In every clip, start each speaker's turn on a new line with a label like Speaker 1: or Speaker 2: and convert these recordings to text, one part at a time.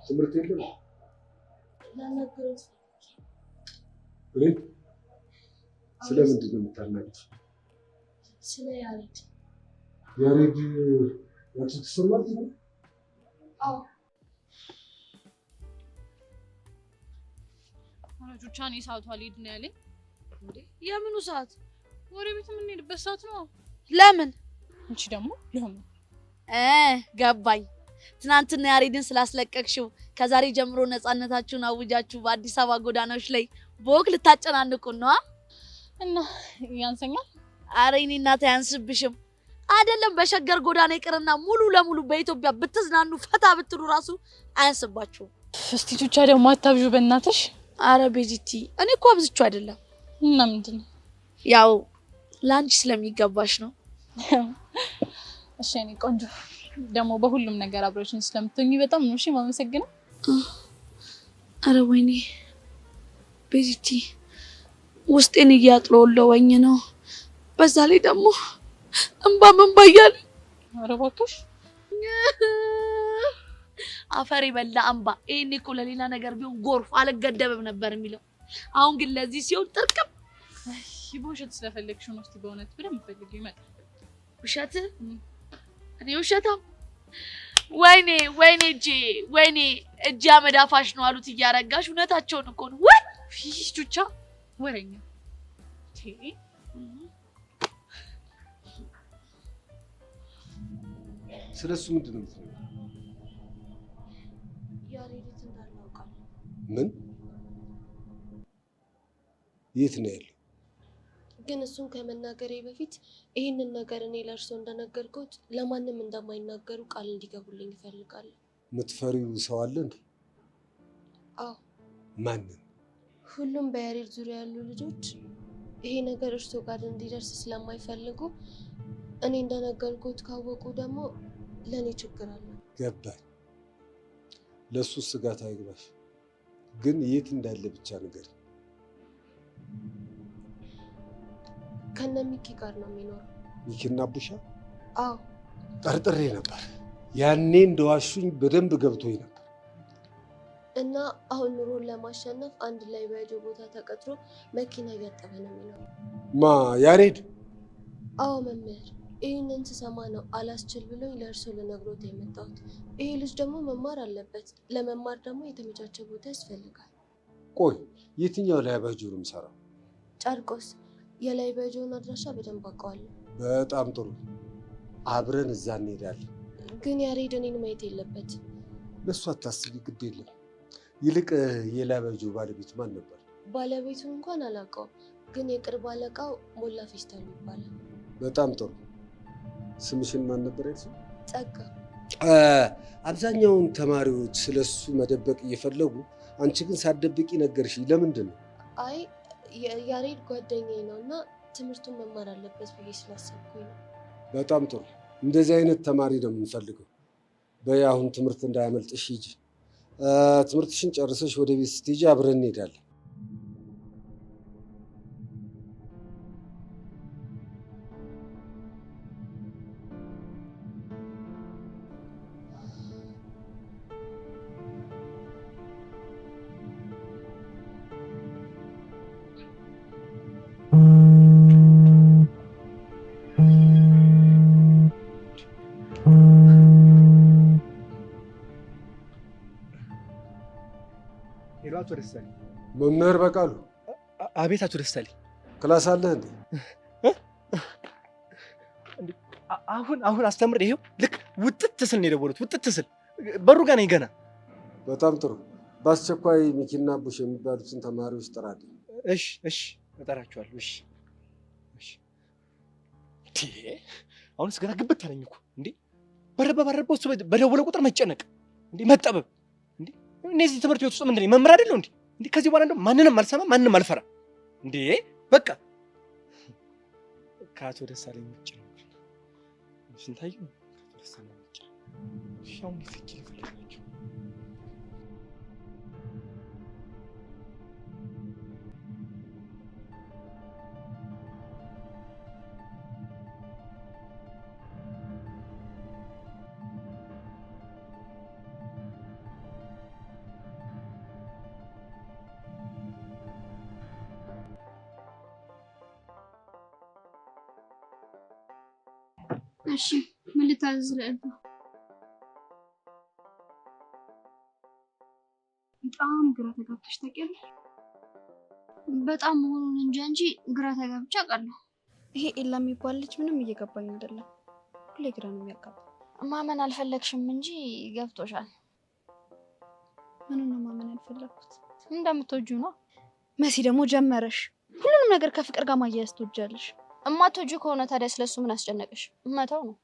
Speaker 1: ትምህርት የለም
Speaker 2: ላናግረው
Speaker 1: ስለምንድን ነው የምታናግረው?
Speaker 2: ስለ ያሬድ
Speaker 1: ያቺ ትሰማት ነው?
Speaker 2: አዎ
Speaker 3: ቹቻኔ ሰዓቱ አልሄድ ነው ያለኝ። እንዴ የምኑ ሰዓት? ወደ ቤት የምንሄድበት ሰዓት ነው።
Speaker 4: ለምን?
Speaker 3: እንቺ ደግሞ ለምን?
Speaker 4: ገባኝ። ትናንትና ያሬድን ስላስለቀቅሽው ከዛሬ ጀምሮ ነፃነታችሁን አውጃችሁ በአዲስ አበባ ጎዳናዎች ላይ በወክ ልታጨናንቁን ነው
Speaker 3: እና ያንሰኛል?
Speaker 4: አረ እኔ እናቴ አያንስብሽም። አይደለም በሸገር ጎዳና ይቅርና ሙሉ ለሙሉ በኢትዮጵያ ብትዝናኑ ፈታ ብትሉ ራሱ አያንስባችሁም።
Speaker 3: እስቲ ቹቻ ደግሞ አታብዡ በእናትሽ።
Speaker 4: አረ ቤዚቲ እኔ እኮ አብዝቼው አይደለም።
Speaker 3: እና ምንድነው?
Speaker 4: ያው ላንቺ ስለሚገባሽ ነው።
Speaker 3: እሺ እኔ ቆንጆ ደግሞ በሁሉም ነገር አብሮሽን ስለምትሆኚ በጣም ነው እሺ ማመሰግነው።
Speaker 4: አረ ወይኔ ቤዚቲ ውስጤን እያጥለወለወኝ ነው። በዛ ላይ ደግሞ እንባ እያለ
Speaker 3: ኧረ እባክሽ
Speaker 4: አፈር ይበላ እንባ። ይሄኔ እኮ ለሌላ ነገር ቢሆን ጎርፍ አልገደብም ነበር የሚለው። አሁን ግን ለዚህ ሲሆን ጥርቅም።
Speaker 3: በውሸት ስለፈለግሽው ነው። እስቲ በእውነት በደንብ ፈልጊው ይመጣል።
Speaker 4: ውሸት? እኔ ውሸታም? ወይኔ እጄ አመዳፋሽ ነው አሉት እያረጋሽ። እውነታቸውን እኮ ነው። ወይ
Speaker 3: ቹቻ ወሬኛ
Speaker 1: ስለሱ ምንድን ነው የምትለው?
Speaker 2: ያሬድ እንዳለ አውቃለሁ።
Speaker 1: ምን? የት ነው ያለው?
Speaker 2: ግን እሱን ከመናገሬ በፊት ይህንን ነገር እኔ ለእርሶ እንደነገርኩት ለማንም እንደማይናገሩ ቃል እንዲገቡልኝ እፈልጋለሁ።
Speaker 1: የምትፈሪው ሰው አለ እንዴ?
Speaker 2: አዎ።
Speaker 1: ማንን?
Speaker 2: ሁሉም በያሬድ ዙሪያ ያሉ ልጆች ይሄ ነገር እርሶ ጋር እንዲደርስ ስለማይፈልጉ እኔ እንደነገርኩት ካወቁ ደግሞ ለኔ ችግር አለ።
Speaker 1: ገባኝ። ለሱ ስጋት አይግባሽ። ግን የት እንዳለ ብቻ ነገር
Speaker 2: ከነ ሚኪ ጋር ነው የሚኖረው።
Speaker 1: ሚኪና ቡሻ?
Speaker 2: አዎ።
Speaker 1: ጠርጥሬ ነበር። ያኔ እንደዋሹኝ በደንብ ገብቶኝ ነበር።
Speaker 2: እና አሁን ኑሮን ለማሸነፍ አንድ ላይ በጆ ቦታ ተቀጥሮ መኪና እያጠበ ነው የሚኖረው።
Speaker 1: ማ ያሬድ?
Speaker 2: አዎ መምህር፣ ይህንን ስሰማ ነው አላስችል ብሎኝ ለእርሶ ልነግሮት የመጣሁት። ይሄ ልጅ ደግሞ መማር አለበት። ለመማር ደግሞ የተመቻቸ ቦታ ያስፈልጋል።
Speaker 1: ቆይ የትኛው ላይ ባጆ ነው የምሰራው?
Speaker 2: ጨርቆስ። የላይ ባጆን አድራሻ በደንብ አውቀዋለሁ።
Speaker 1: በጣም ጥሩ፣ አብረን እዛ እንሄዳለን።
Speaker 2: ግን ያሬድ እኔን ማየት የለበት።
Speaker 1: ለሱ አታስቢ፣ ግድ የለም። ይልቅ የላባጆ ባለቤት ማን ነበር?
Speaker 2: ባለቤቱን እንኳን አላውቀውም፣ ግን የቅርብ አለቃው ሞላ ፌስታሉ ይባላል።
Speaker 1: በጣም ጥሩ። ስምሽን ማን ነበር ያልሽው?
Speaker 2: ጸጋ።
Speaker 1: አብዛኛውን ተማሪዎች ስለሱ መደበቅ እየፈለጉ አንቺ ግን ሳትደብቂ ነገርሽ። ለምንድን ነው?
Speaker 2: አይ ያሬድ ጓደኛዬ ነው እና ትምህርቱን መማር አለበት ብዬ ስላሰብኩኝ ነው።
Speaker 1: በጣም ጥሩ። እንደዚህ አይነት ተማሪ ነው የምንፈልገው። በይ አሁን ትምህርት እንዳያመልጥሽ ሂጂ። ትምህርትሽን ጨርሰሽ ወደ ቤት ስትሄጂ አብረን እንሄዳለን።
Speaker 5: አቶ ደሳለኝ።
Speaker 1: መምህር በቃሉ።
Speaker 5: አቤት አቶ ደሳለኝ።
Speaker 1: ክላስ አለህ እንዴ?
Speaker 5: አሁን አስተምር። ይሄው ልክ ውጥት ስል ነው የደወሉት። ውጥት ስል በሩ ጋር ነኝ ገና።
Speaker 1: በጣም ጥሩ። በአስቸኳይ ሚኪና ቡሽ የሚባሉትን ተማሪዎች ጥራልኝ።
Speaker 5: እሺ እጠራቸዋለሁ። እሺ። አሁንስ ገና ግብት አለኝ እኮ እንዴ! በረበ እሱ በደወለ ቁጥር መጨነቅ እንዴ! መጠበብ እንዴ! እነዚህ ትምህርት ቤት ውስጥ ምንድን ነው መምህር አይደለው እንዴ? ከዚህ በኋላ እንደው ማንንም አልሰማ ማንንም አልፈራ እንዴ! በቃ ከአቶ ደሳለኝ ውጭ ነው ስንታየው ከአቶ ደሳለኝ ውጭ ሻው እንዴት ይፈልጋችሁ?
Speaker 6: እሺ ምን ልታዝዝልህ? በጣም ግራ ተጋብተሽ ታውቂያለሽ? በጣም መሆኑን እንጂ ግራ ተጋብቼ አውቃለሁ።
Speaker 7: ይሄ ኤላ የሚባል ልጅ ምንም እየገባኝ አይደለም። ሁሌ ግራ ነው የሚያጋባው።
Speaker 6: ማመን አልፈለግሽም እንጂ ገብቶሻል።
Speaker 7: ምኑን ነው ማመን ያልፈለግኩት?
Speaker 6: እንደምትወጂው ነው።
Speaker 7: መሲ ደግሞ ጀመረሽ። ሁሉንም ነገር ከፍቅር ጋር ማያያዝ ትወጃለሽ።
Speaker 6: እማትወጂው ከሆነ ታዲያ ስለሱ ምን አስጨነቀሽ? መተው ነው።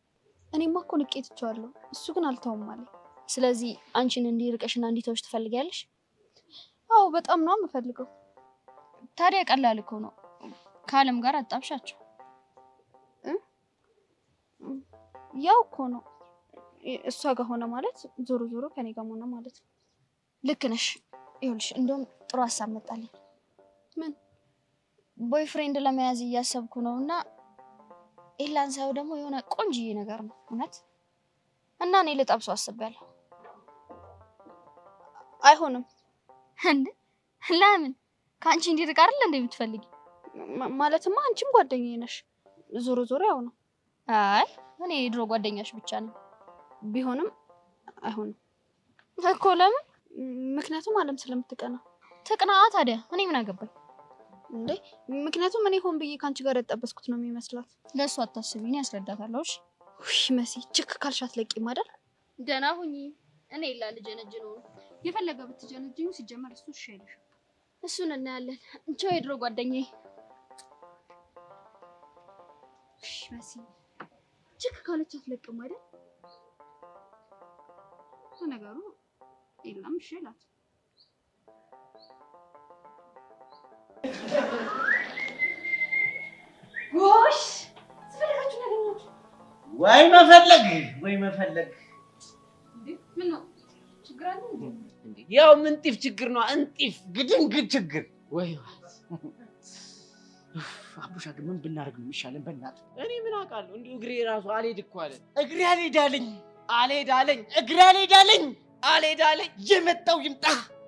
Speaker 7: እኔማ እኮ ንቄ ትቼዋለሁ። እሱ ግን አልተውም አለኝ።
Speaker 6: ስለዚህ አንቺን እንዲርቅሽና እንዲተውሽ ትፈልጊያለሽ?
Speaker 7: አዎ በጣም ነው የምፈልገው።
Speaker 6: ታዲያ ቀላል እኮ ነው። ከአለም ጋር አጣብሻቸው።
Speaker 7: ያው እኮ ነው። እሷ ጋር ሆነ ማለት ዞሮ ዞሮ ከኔ ጋር ሆነ ማለት ነው።
Speaker 6: ልክ ነሽ። ይኸውልሽ እንደውም ጥሩ ሀሳብ መጣልኝ።
Speaker 7: ምን?
Speaker 6: ቦይፍሬንድ ለመያዝ እያሰብኩ ነው እና ኤላን ሳይው ደግሞ የሆነ ቆንጅዬ ነገር ነው እውነት እና እኔ ልጠብሰው አስቤያለሁ።
Speaker 7: አይሆንም።
Speaker 6: እንዴ ለምን? ከአንቺ እንዲርቅ አይደል እንዴ የምትፈልጊ?
Speaker 7: ማለትማ አንቺም ጓደኛዬ ነሽ። ዞሮ ዞሮ ያው ነው።
Speaker 6: አይ እኔ የድሮ ጓደኛሽ ብቻ ነኝ።
Speaker 7: ቢሆንም አይሆንም
Speaker 6: እኮ። ለምን?
Speaker 7: ምክንያቱም አለም ስለምትቀና።
Speaker 6: ትቅና ታዲያ እኔ ምን አገባኝ
Speaker 7: እንዴ? ምክንያቱም እኔ ሆን ብዬ ካንቺ ጋር ያጣበስኩት ነው የሚመስላት።
Speaker 6: ለእሱ አታስቢ፣ እኔ ያስረዳታለሁ። እሺ
Speaker 7: ውይ መሲ ችክ ካልሻት ለቂም አይደል?
Speaker 6: ደህና ሁኚ። እኔ ኤላ ልጀነጅ ነው።
Speaker 7: የፈለገ ብትጀነጅኝ ሲጀመር እሱ እሺ አይልሽም።
Speaker 6: እሱን እናያለን። ቻው የድሮ ጓደኛዬ።
Speaker 7: እሺ መሲ ችክ ካለቻት ለቅም አይደል? ነገሩ ኤላም እሺ ይላት።
Speaker 4: ጎሽ ስፈልጋችሁ ያገኛችሁ
Speaker 8: ወይ መፈለግ
Speaker 7: ምን ነው ችግር አለ
Speaker 8: እንዴ? ያው ምንጢፍ ችግር ነው። እንጢፍ ግድንግድ ችግር ወይ አቡሻ ግን ምን ብናደርግ ነው የሚሻለን? በእናትህ እኔ ምን አውቃለሁ? እንዲሁ እግሬ ራሱ አልሄድ እኮ አለ። እግሬ አልሄድ አለኝ። እግሬ አልሄድ አለኝ። የመጣው ይምጣ።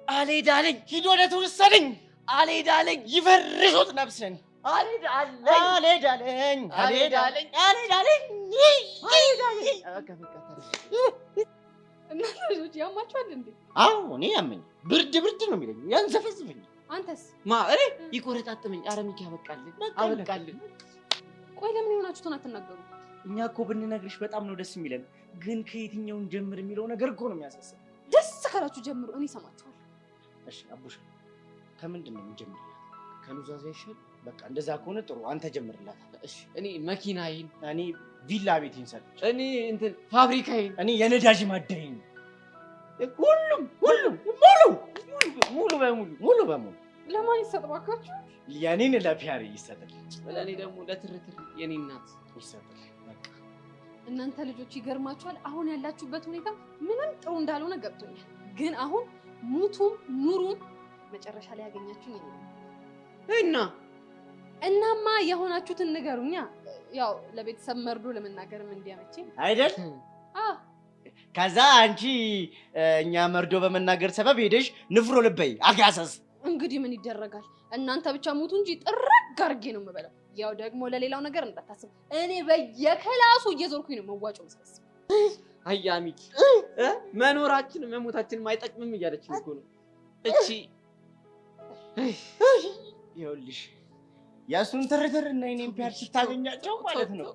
Speaker 8: አልሄድ አለኝ። ሂድ ወደ ተወሰደኝ። አልሄድ አለኝ። ይፈርሹት ነፍስን። አልሄድ አለኝ።
Speaker 7: እናንተ ልጆች ያማችኋል እንዴ?
Speaker 8: አዎ እኔ ያመኝ ብርድ ነው የሚለኝ፣ ያንዘፈዝፈኝ።
Speaker 7: አንተስ?
Speaker 8: እኔ ይቆረጣጥመኝ። ኧረ ሚኪ አበቃልን።
Speaker 7: ቆይ ለምን የሆናችሁትን አትናገሩ?
Speaker 8: እኛ እኮ ብንነግርሽ በጣም ነው ደስ የሚለን፣ ግን ከየትኛውን ጀምር የሚለው ነገር እኮ ነው የሚያሳስብ።
Speaker 7: ደስ ካላችሁ ጀምሩ፣ እኔ እሰማችኋለሁ።
Speaker 8: እሺ አቡሻ ከምንድን ነው የምንጀምርላት? ከኑዛዜ ይሻል? በቃ እንደዛ ከሆነ ጥሩ፣ አንተ ጀምርላት።
Speaker 9: እሺ እኔ መኪናዬን፣
Speaker 8: እኔ ቪላ ቤቴን ሰጥቼ፣
Speaker 9: እኔ እንትን ፋብሪካዬን፣
Speaker 8: እኔ የነዳጅ ማደያዬን፣ ሁሉም ሙሉ በሙሉ
Speaker 7: ለማን ይሰጥባካችሁ?
Speaker 8: የኔን ለፒያሬ ይሰጥል፣
Speaker 9: ለእኔ ደግሞ ለትርትር የኔ እናት
Speaker 8: ይሰጥል። በቃ
Speaker 7: እናንተ ልጆች ይገርማችኋል። አሁን ያላችሁበት ሁኔታ ምንም ጥሩ እንዳልሆነ ገብቶኛል። ግን አሁን ሙቱም ኑሩም መጨረሻ ላይ ያገኛችሁኝ እናማ የሆናችሁትን ንገሩኛ። ያው ለቤተሰብ መርዶ ለመናገርም እንዲያመችኝ
Speaker 8: አይደል? ከዛ አንቺ እኛ መርዶ በመናገር ሰበብ ሄደሽ ንፍሮ ልበይ አጋሰስ።
Speaker 7: እንግዲህ ምን ይደረጋል? እናንተ ብቻ ሞቱ እንጂ ጥርግ አድርጌ ነው የምበላው። ያው ደግሞ ለሌላው ነገር እንዳታስብ፣ እኔ በየክላሱ እየዞርኩኝ ነው መዋጮ መስበስብ።
Speaker 9: አያ ሚኪ መኖራችን መሞታችን አይጠቅምም እያለች እኮ ነው እቺ።
Speaker 8: ይኸውልሽ የእሱን ትርትር እና የኔን ፒያር ስታገኛቸው ማለት ነው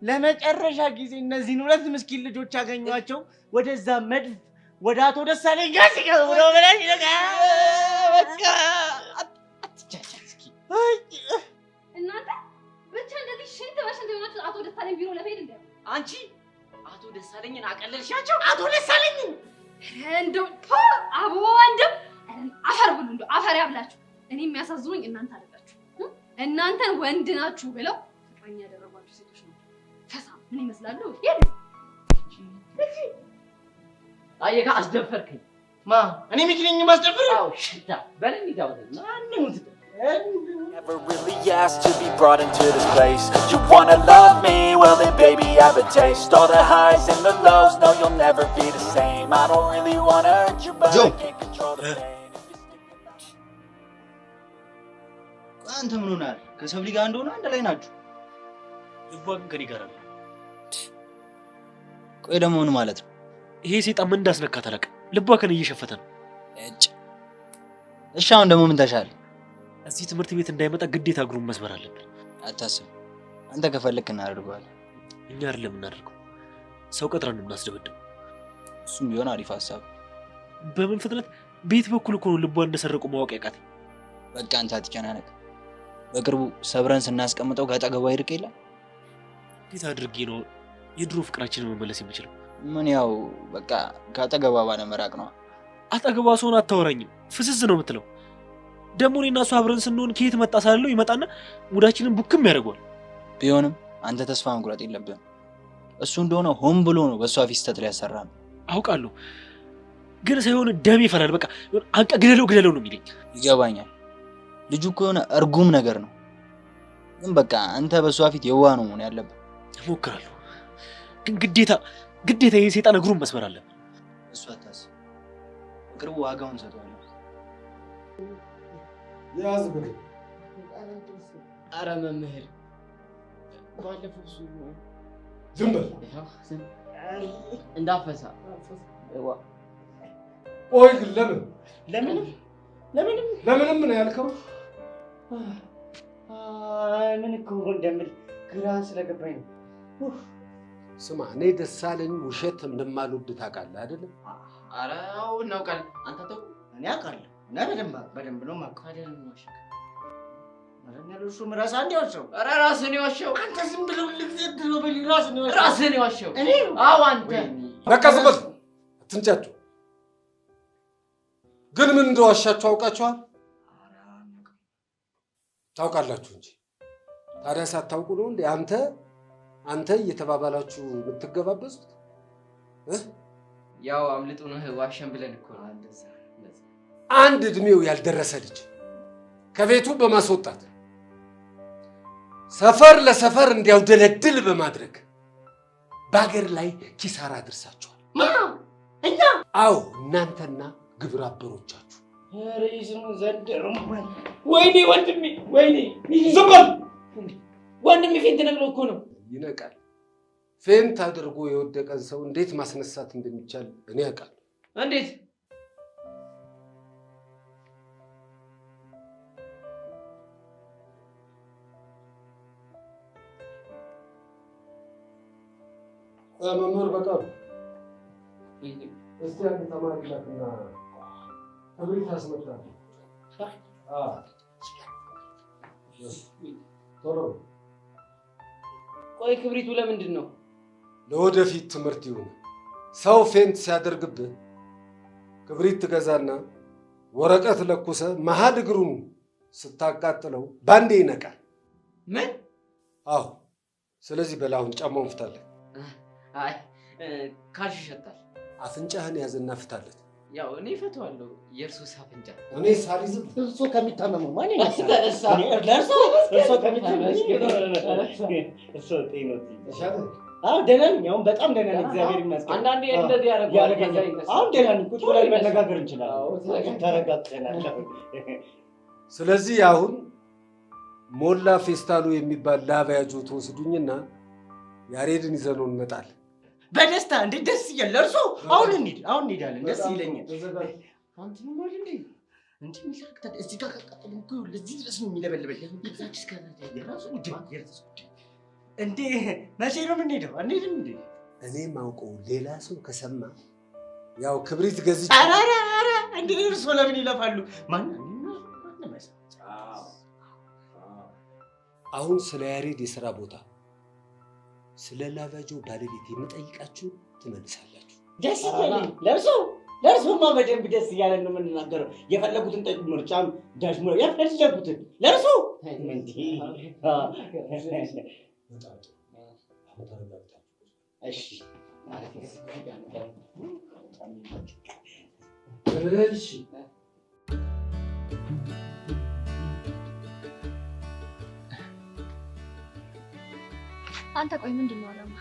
Speaker 8: ለመጨረሻ ጊዜ እነዚህን ሁለት ምስኪን ልጆች ያገኟቸው ወደዛ መድፍ ወደ አቶ ደሳለኝ ጋር ሲገቡ ነው ብለሽ በቃ አትቻቻል እስኪ።
Speaker 7: እናንተ ብቻ እንደዚህ ሽንት በሽንት የሆናችሁ አቶ ደሳለኝ ቢሮ ለመሄድ እንደ
Speaker 8: አንቺ አቶ ደሳለኝን አቀለልሻቸው። አቶ ደሳለኝ
Speaker 7: እንደው አቦ እንደው አፈር ብሉ፣ እንደው አፈር ያብላችሁ። እኔ የሚያሳዝኑኝ እናንተ አይደላችሁ። እናንተን ወንድ ናችሁ ብለው ፍቅረኛ ያደረጓችሁ ሴቶች ነው። ፈሳ ምን ይመስላሉ?
Speaker 9: አየካ አስደፈርከኝ።
Speaker 8: ማ እኔ ሚኪ ነኝ ማስደፈር?
Speaker 9: አዎ ሽታ በለኝ ታውተና አንሙት
Speaker 10: Never really asked to be brought into this place. You wanna love me? Well then baby I have a taste. All the highs and the lows, no you'll never be the same. I don't really wanna hurt you but I can't control the pain.
Speaker 8: አንተ ምን ሆናል? ከሰብሊ ጋር እንደሆነ አንድ ላይ ናችሁ። ልቧ ግን ከኔ ጋር አይደለም።
Speaker 11: ቆይ ደግሞ ምን ማለት ነው?
Speaker 5: ይሄ ሰይጣን ምን እንዳስነካት አላውቅም። ልቧ ከነ እየሸፈተ ነው።
Speaker 11: እሺ አሁን ደግሞ ምን ተሻለ?
Speaker 5: እዚህ ትምህርት ቤት እንዳይመጣ ግዴታ እግሩን መስበር አለብን።
Speaker 11: አታስብ፣ አንተ ከፈለክ እናደርገዋለን።
Speaker 5: እኛ አይደለም እናደርገው፣ ሰው ቀጥረን ነው እናስደበድበው።
Speaker 11: እሱም ቢሆን አሪፍ ሀሳብ።
Speaker 5: በምን ፍጥነት ቤት በኩል እኮ ነው ልቧን እንደሰረቁ ማወቅ ያቃተኝ።
Speaker 11: በቃ አንተ አትጨናነቅ። በቅርቡ ሰብረን ስናስቀምጠው ከአጠገቧ ይርቅ የለም።
Speaker 5: እንዴት አድርጌ ነው የድሮ ፍቅራችንን መመለስ የምችለው?
Speaker 11: ምን ያው በቃ ከአጠገቧ ባለመራቅ ነው።
Speaker 5: አጠገቧ ሰውን አታወራኝም፣ ፍስስ ነው የምትለው። ደግሞ እኔና እሱ አብረን ስንሆን ከየት መጣ ሳለው ይመጣና ሙዳችንን ቡክም ያደርገዋል።
Speaker 11: ቢሆንም አንተ ተስፋ መቁረጥ የለብህም። እሱ እንደሆነ ሆን ብሎ ነው በእሷ ፊት ስተት ሊያሰራ ነው።
Speaker 5: አውቃለሁ፣ ግን ሳይሆን ደሜ ይፈላል። በቃ አንቀ ግደለው ነው የሚለኝ።
Speaker 11: ይገባኛል። ልጁ እኮ የሆነ እርጉም ነገር ነው። ግን በቃ አንተ በእሷ ፊት የዋህ ነው መሆን ያለብህ።
Speaker 5: እሞክራለሁ፣ ግን ግዴታ ይሄ ሰይጣን እግሩን መስበር አለብን።
Speaker 11: እሱ አታስብ፣ በቅርቡ ዋጋውን ሰጥቷል።
Speaker 1: ያዝ ብለ
Speaker 8: ኧረ መምህር ባለፈው እሱ
Speaker 1: ዝም በል
Speaker 8: እንዳፈሳ።
Speaker 1: ቆይ ግን ለምንም ነው ያልከው?
Speaker 8: ምን እኮ እንደምል ግራ ስለገባኝ ነው።
Speaker 1: ስማ፣ እኔ ደሳለኝ ውሸት እንደማልወድ ታውቃለህ አይደለም?
Speaker 8: ኧረ አዎ እናውቃለን። አንተ ተው። እኔ አውቃለሁ እና በደንብ ነው የማውቀው። አይደለም ነው አሽከ እሱ ራስህ አንዴ ዋሸው። ኧረ ራስህን የዋሸው አንተ። ዝም ብለው ልትዘድሮ በል ራስህን የዋሸው እኔ? አዎ አንተ።
Speaker 1: በቃ ዝም በል አትንጫጩ። ግን ምን እንደዋሻችሁ አውቃችኋል? ታውቃላችሁ እንጂ ታዲያ ሳታውቁ ነው እንዴ አንተ እየተባባላችሁ የምትገባበዙት?
Speaker 8: ያው አምልጡን ዋሸን ብለን እኮ ነው።
Speaker 1: አንድ እድሜው ያልደረሰ ልጅ ከቤቱ በማስወጣት ሰፈር ለሰፈር እንዲያውደለድል በማድረግ በአገር ላይ ኪሳራ አድርሳችኋል።
Speaker 8: እኛ?
Speaker 1: አዎ እናንተና ግብረ አበሮቻችሁ።
Speaker 8: ሬዝም ዘንድሮ ወይኔ ወንድሜ፣ ወይኔ ዝም በል ወንድሜ። ፌንት ነግሮ እኮ ነው።
Speaker 1: ይነቃል። ፌንት አድርጎ የወደቀን ሰው እንዴት ማስነሳት እንደሚቻል እኔ አውቃለሁ።
Speaker 8: እንዴት?
Speaker 1: መምህር በቃሉ እስቲ አንድ ተማሪ ላክና ክብሪት አስመጣ። ቶሎ
Speaker 8: ቆይ ክብሪቱ ለምንድን ነው?
Speaker 1: ለወደፊት ትምህርት ይሁን። ሰው ፌንት ሲያደርግብህ ክብሪት ትገዛና ወረቀት ለኩሰ መሀል እግሩን ስታቃጥለው ባንዴ ይነቃል።
Speaker 8: ምን?
Speaker 1: አዎ። ስለዚህ በላሁን ጫማውን ፍታለት።
Speaker 8: አይ ካልሽ ይሸጣል።
Speaker 1: አፍንጫህን ያዝና ፍታለት።
Speaker 8: ያው እኔ ፈተዋለሁ። የእርሶ አፍንጫ
Speaker 1: እኔ ሳልይዝም
Speaker 8: እርሶ ከሚታመሙ ማን ይነሳል? እርሶ ከሚታመሙ እርሶ ጤኖት ይሻላል። አዎ ደህና ነኝ። አሁን በጣም ደህና ነኝ፣ እግዚአብሔር ይመስገን። አንዳንዴ እንደዚህ ያደርጋል። አሁን ደህና ነኝ። ቁጭ ብለን መነጋገር እንችላለን። ተረጋግተናል።
Speaker 1: ስለዚህ አሁን ሞላ ፌስታሉ የሚባል ላቫያጆ ተወስዱኝና ያሬድን ይዘነው እንመጣለን።
Speaker 8: በደስታ እንዴ! ደስ ይላል። እርሶ አሁን እንሄዳለን። ደስ ይለኛል። አንተ ምን ማለት እንዴ? እንዴ ሚላክታ እዚህ ጋር ቀጥሎ እኮ ለዚህ ድረስ ነው የሚለበልበል። ለዛች እስከ የራሱ እንዴ መቼ ነው የምንሄደው? አንሄድም እንዴ?
Speaker 1: እኔ ማውቀው ሌላ ሰው ከሰማ ያው ክብሪት ገዝቼ።
Speaker 8: ኧረ እንዴ እርሶ ለምን ይለፋሉ?
Speaker 1: አሁን ስለ ያሬድ የሥራ ቦታ ስለ ላቫጆ ባለቤት የምጠይቃችሁ ትመልሳላችሁ።
Speaker 8: ደስ ይላል። ለእርሶማ በደንብ ደስ እያለን ነው የምንናገረው። የፈለጉትን ጠይቁ። ምርጫም ዳሽሞ የፈለጉትን ለእርሶ እሺ።
Speaker 6: አንተ ቆይ ምንድን ነው አላማ?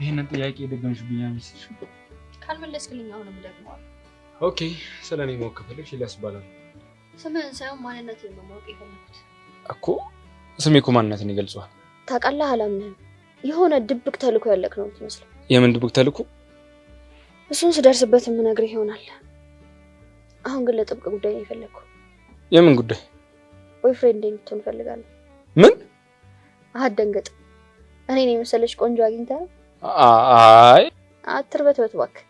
Speaker 12: ይሄንን ጥያቄ ደገምሽብኝ አምስልሽ።
Speaker 6: ካልመለስክልኝ አሁንም ደግመዋል።
Speaker 12: ኦኬ፣ ስለኔ ማወቅ ከፈለግሽ ኢልያስ እባላለሁ።
Speaker 6: ስምህን ሳይሆን ማንነትህን ነው ማወቅ የፈለኩት
Speaker 12: እኮ። ስሜ እኮ ማንነትን ይገልጸዋል።
Speaker 6: ታውቃለህ፣ አላምንህም። የሆነ ድብቅ ተልኮ ያለክ ነው የምትመስለው።
Speaker 12: የምን ድብቅ ተልኮ?
Speaker 6: እሱን ስደርስበት የምነግርህ ይሆናል። አሁን ግን ለጥብቅ ጉዳይ ነው የፈለግኩ።
Speaker 12: የምን ጉዳይ?
Speaker 6: ቦይፍሬንድ እንድትሆን እፈልጋለሁ።
Speaker 12: ምን?
Speaker 6: አትደንግጥ። እኔን የመሰለች ቆንጆ አግኝተህ?
Speaker 12: አይ
Speaker 6: አትርበትበት እባክህ።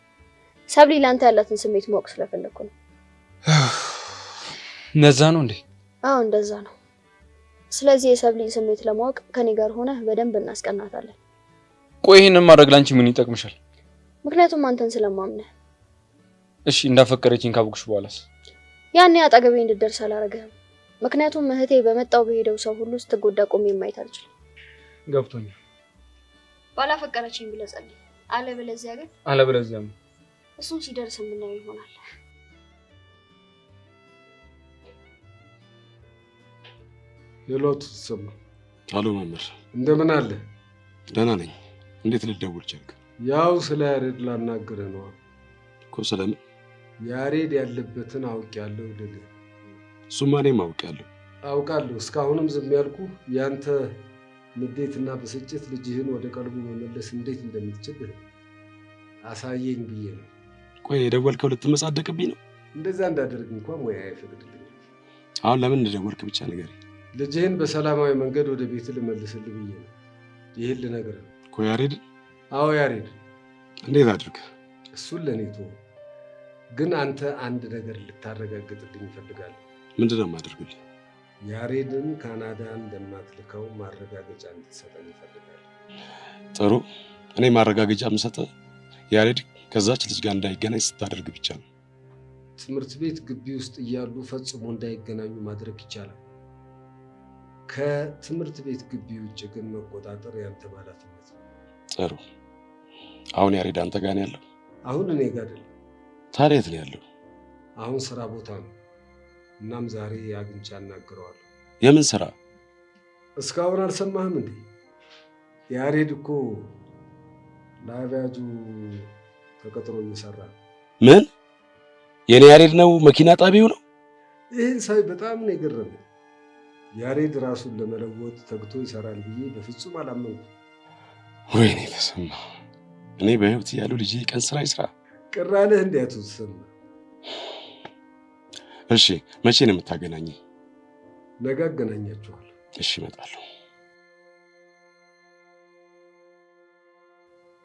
Speaker 6: ሰብሊ ላንተ ያላትን ስሜት ማወቅ ስለፈለግኩ ነው።
Speaker 12: እንደዛ ነው እንዴ?
Speaker 6: አዎ እንደዛ ነው። ስለዚህ የሰብሊን ስሜት ለማወቅ ከኔ ጋር ሆነህ በደንብ እናስቀናታለን።
Speaker 12: ቆይ ይሄንን ማድረግ ላንቺ ምን ይጠቅምሻል?
Speaker 6: ምክንያቱም አንተን ስለማምነህ።
Speaker 12: እሺ እንዳፈቀረችኝ ካወቅሽ በኋላስ?
Speaker 6: ያኔ አጠገቤ እንድትደርስ አላረገህም። ምክንያቱም እህቴ በመጣው በሄደው ሰው ሁሉ ስትጎዳ ቆሜ ማየት አልችልም።
Speaker 12: ገብቶኛል።
Speaker 6: ባላፈቀረችኝ ብለህ ጸልይ።
Speaker 12: አለበለዚያ
Speaker 6: እሱን ሲደርስ የምናየው ይሆናል።
Speaker 1: ሌሎት ሰማ።
Speaker 13: አሎ መምህር፣
Speaker 1: እንደምን አለ?
Speaker 13: ደህና ነኝ። እንዴት ልደውል ቻልክ?
Speaker 1: ያው ስለ ያሬድ ላናግርህ ነው
Speaker 13: እኮ። ስለምን?
Speaker 1: ያሬድ ያለበትን አውቄያለሁ ልልህ።
Speaker 13: እሱማ እኔም
Speaker 1: አውቃለሁ። እስካሁንም ዝም ያልኩ ያንተ ንዴትና ብስጭት ልጅህን ወደ ቀልቡ መመለስ እንዴት እንደምትችል አሳየኝ ብዬ ነው።
Speaker 13: ቆይ የደወልከው ልትመጻደቅብኝ ነው?
Speaker 1: እንደዛ እንዳደርግ እንኳን ሙያ አይፈቅድልኝም።
Speaker 13: አሁን ለምን እንደደወልክ ብቻ ንገረኝ።
Speaker 1: ልጅህን በሰላማዊ መንገድ ወደ ቤት ልመልስልህ ብዬ ነው። ይህን ልነግርህ ነው
Speaker 13: እኮ። ያሬድ?
Speaker 1: አዎ ያሬድ።
Speaker 13: እንዴት አድርግ?
Speaker 1: እሱን ለእኔ ተወው። ግን አንተ አንድ ነገር ልታረጋግጥልኝ እፈልጋለሁ።
Speaker 13: ምንድን ነው የማደርግልህ?
Speaker 1: ያሬድን ካናዳ እንደማትልከው ማረጋገጫ እንድትሰጠኝ እፈልጋለሁ።
Speaker 13: ጥሩ። እኔ ማረጋገጫ የምሰጠህ ያሬድ ከዛች ልጅ ጋር እንዳይገናኝ ስታደርግ ብቻ ነው።
Speaker 1: ትምህርት ቤት ግቢ ውስጥ እያሉ ፈጽሞ እንዳይገናኙ ማድረግ ይቻላል። ከትምህርት ቤት ግቢ ውጭ ግን መቆጣጠር ያንተ ኃላፊነት ነው።
Speaker 13: ጥሩ። አሁን ያሬድ አንተ ጋር ነው ያለው?
Speaker 1: አሁን እኔ ጋር አይደለም።
Speaker 13: ታዲያ የት ነው ያለው?
Speaker 1: አሁን ስራ ቦታ ነው። እናም ዛሬ አግኝቼ አናግረዋለሁ።
Speaker 13: የምን ስራ?
Speaker 1: እስካሁን አልሰማህም እንዴ? ያሬድ እኮ ለአብያጁ ተቀጥሮ እየሰራ ነው።
Speaker 13: ምን? የኔ ያሬድ ነው? መኪና ጣቢው ነው?
Speaker 1: ይህን ሳይ በጣም ነው የገረመኝ። ያሬድ ራሱን ለመለወጥ ተግቶ ይሰራል ብዬ በፍጹም አላመንኩም።
Speaker 13: ወይኔ ተሰማ፣ እኔ በህይወት ያለው ልጅ ቀን ስራ ይስራ።
Speaker 1: ቅር አለህ እንዴ አቶ ተሰማ?
Speaker 13: እሺ መቼ ነው የምታገናኘኝ?
Speaker 1: ነገ አገናኛችኋለሁ።
Speaker 13: እሺ እመጣለሁ።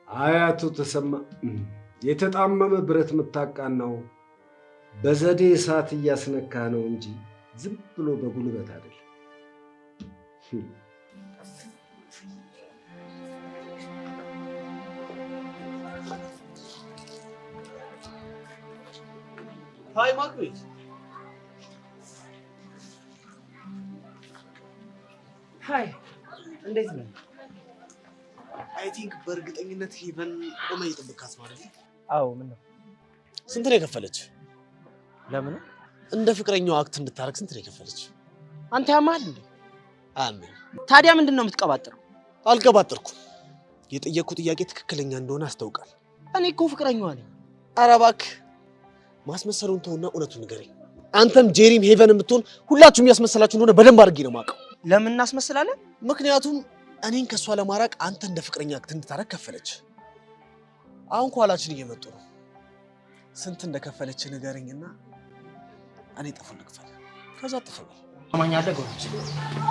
Speaker 1: አይ አቶ ተሰማ፣ የተጣመመ ብረት የምታቃናው በዘዴ እሳት እያስነካ ነው እንጂ ዝም ብሎ በጉልበት አይደለም።
Speaker 8: ሃይ ማክቤት። ሃይ እንዴት ነህ?
Speaker 14: አይ ቲንክ በእርግጠኝነት ሄቨን ቆመ እየጠበካት ማለት ነው።
Speaker 8: አዎ ምን ነው?
Speaker 14: ስንት ነው የከፈለች?
Speaker 8: ለምን?
Speaker 14: እንደ ፍቅረኛው አክት እንድታረግ ስንት ነው የከፈለች?
Speaker 8: አንተ ያማል እንዴ?
Speaker 14: አሜን።
Speaker 8: ታዲያ ምንድን ነው የምትቀባጥረው?
Speaker 14: አልቀባጥርኩም። የጠየቅኩ ጥያቄ ትክክለኛ እንደሆነ አስታውቃል።
Speaker 8: እኔ እኮ ፍቅረኛዋ ነኝ።
Speaker 14: ኧረ እባክህ ማስመሰሉን ተውና እውነቱን ንገረኝ። አንተም ጄሪም ሄቨን የምትሆን ሁላችሁም ያስመሰላችሁ እንደሆነ በደንብ አድርጌ ነው የማውቀው።
Speaker 8: ለምን እናስመስላለን?
Speaker 14: ምክንያቱም እኔን ከእሷ ለማራቅ አንተ እንደ ፍቅረኛ አክት እንድታረግ ከፈለች። አሁን ከኋላችን እየመጡ ነው። ስንት እንደከፈለች ንገረኝና እኔ ጥፉን ልክፈል። ከዛ ጥፉን
Speaker 8: አማኛለህ ጎች።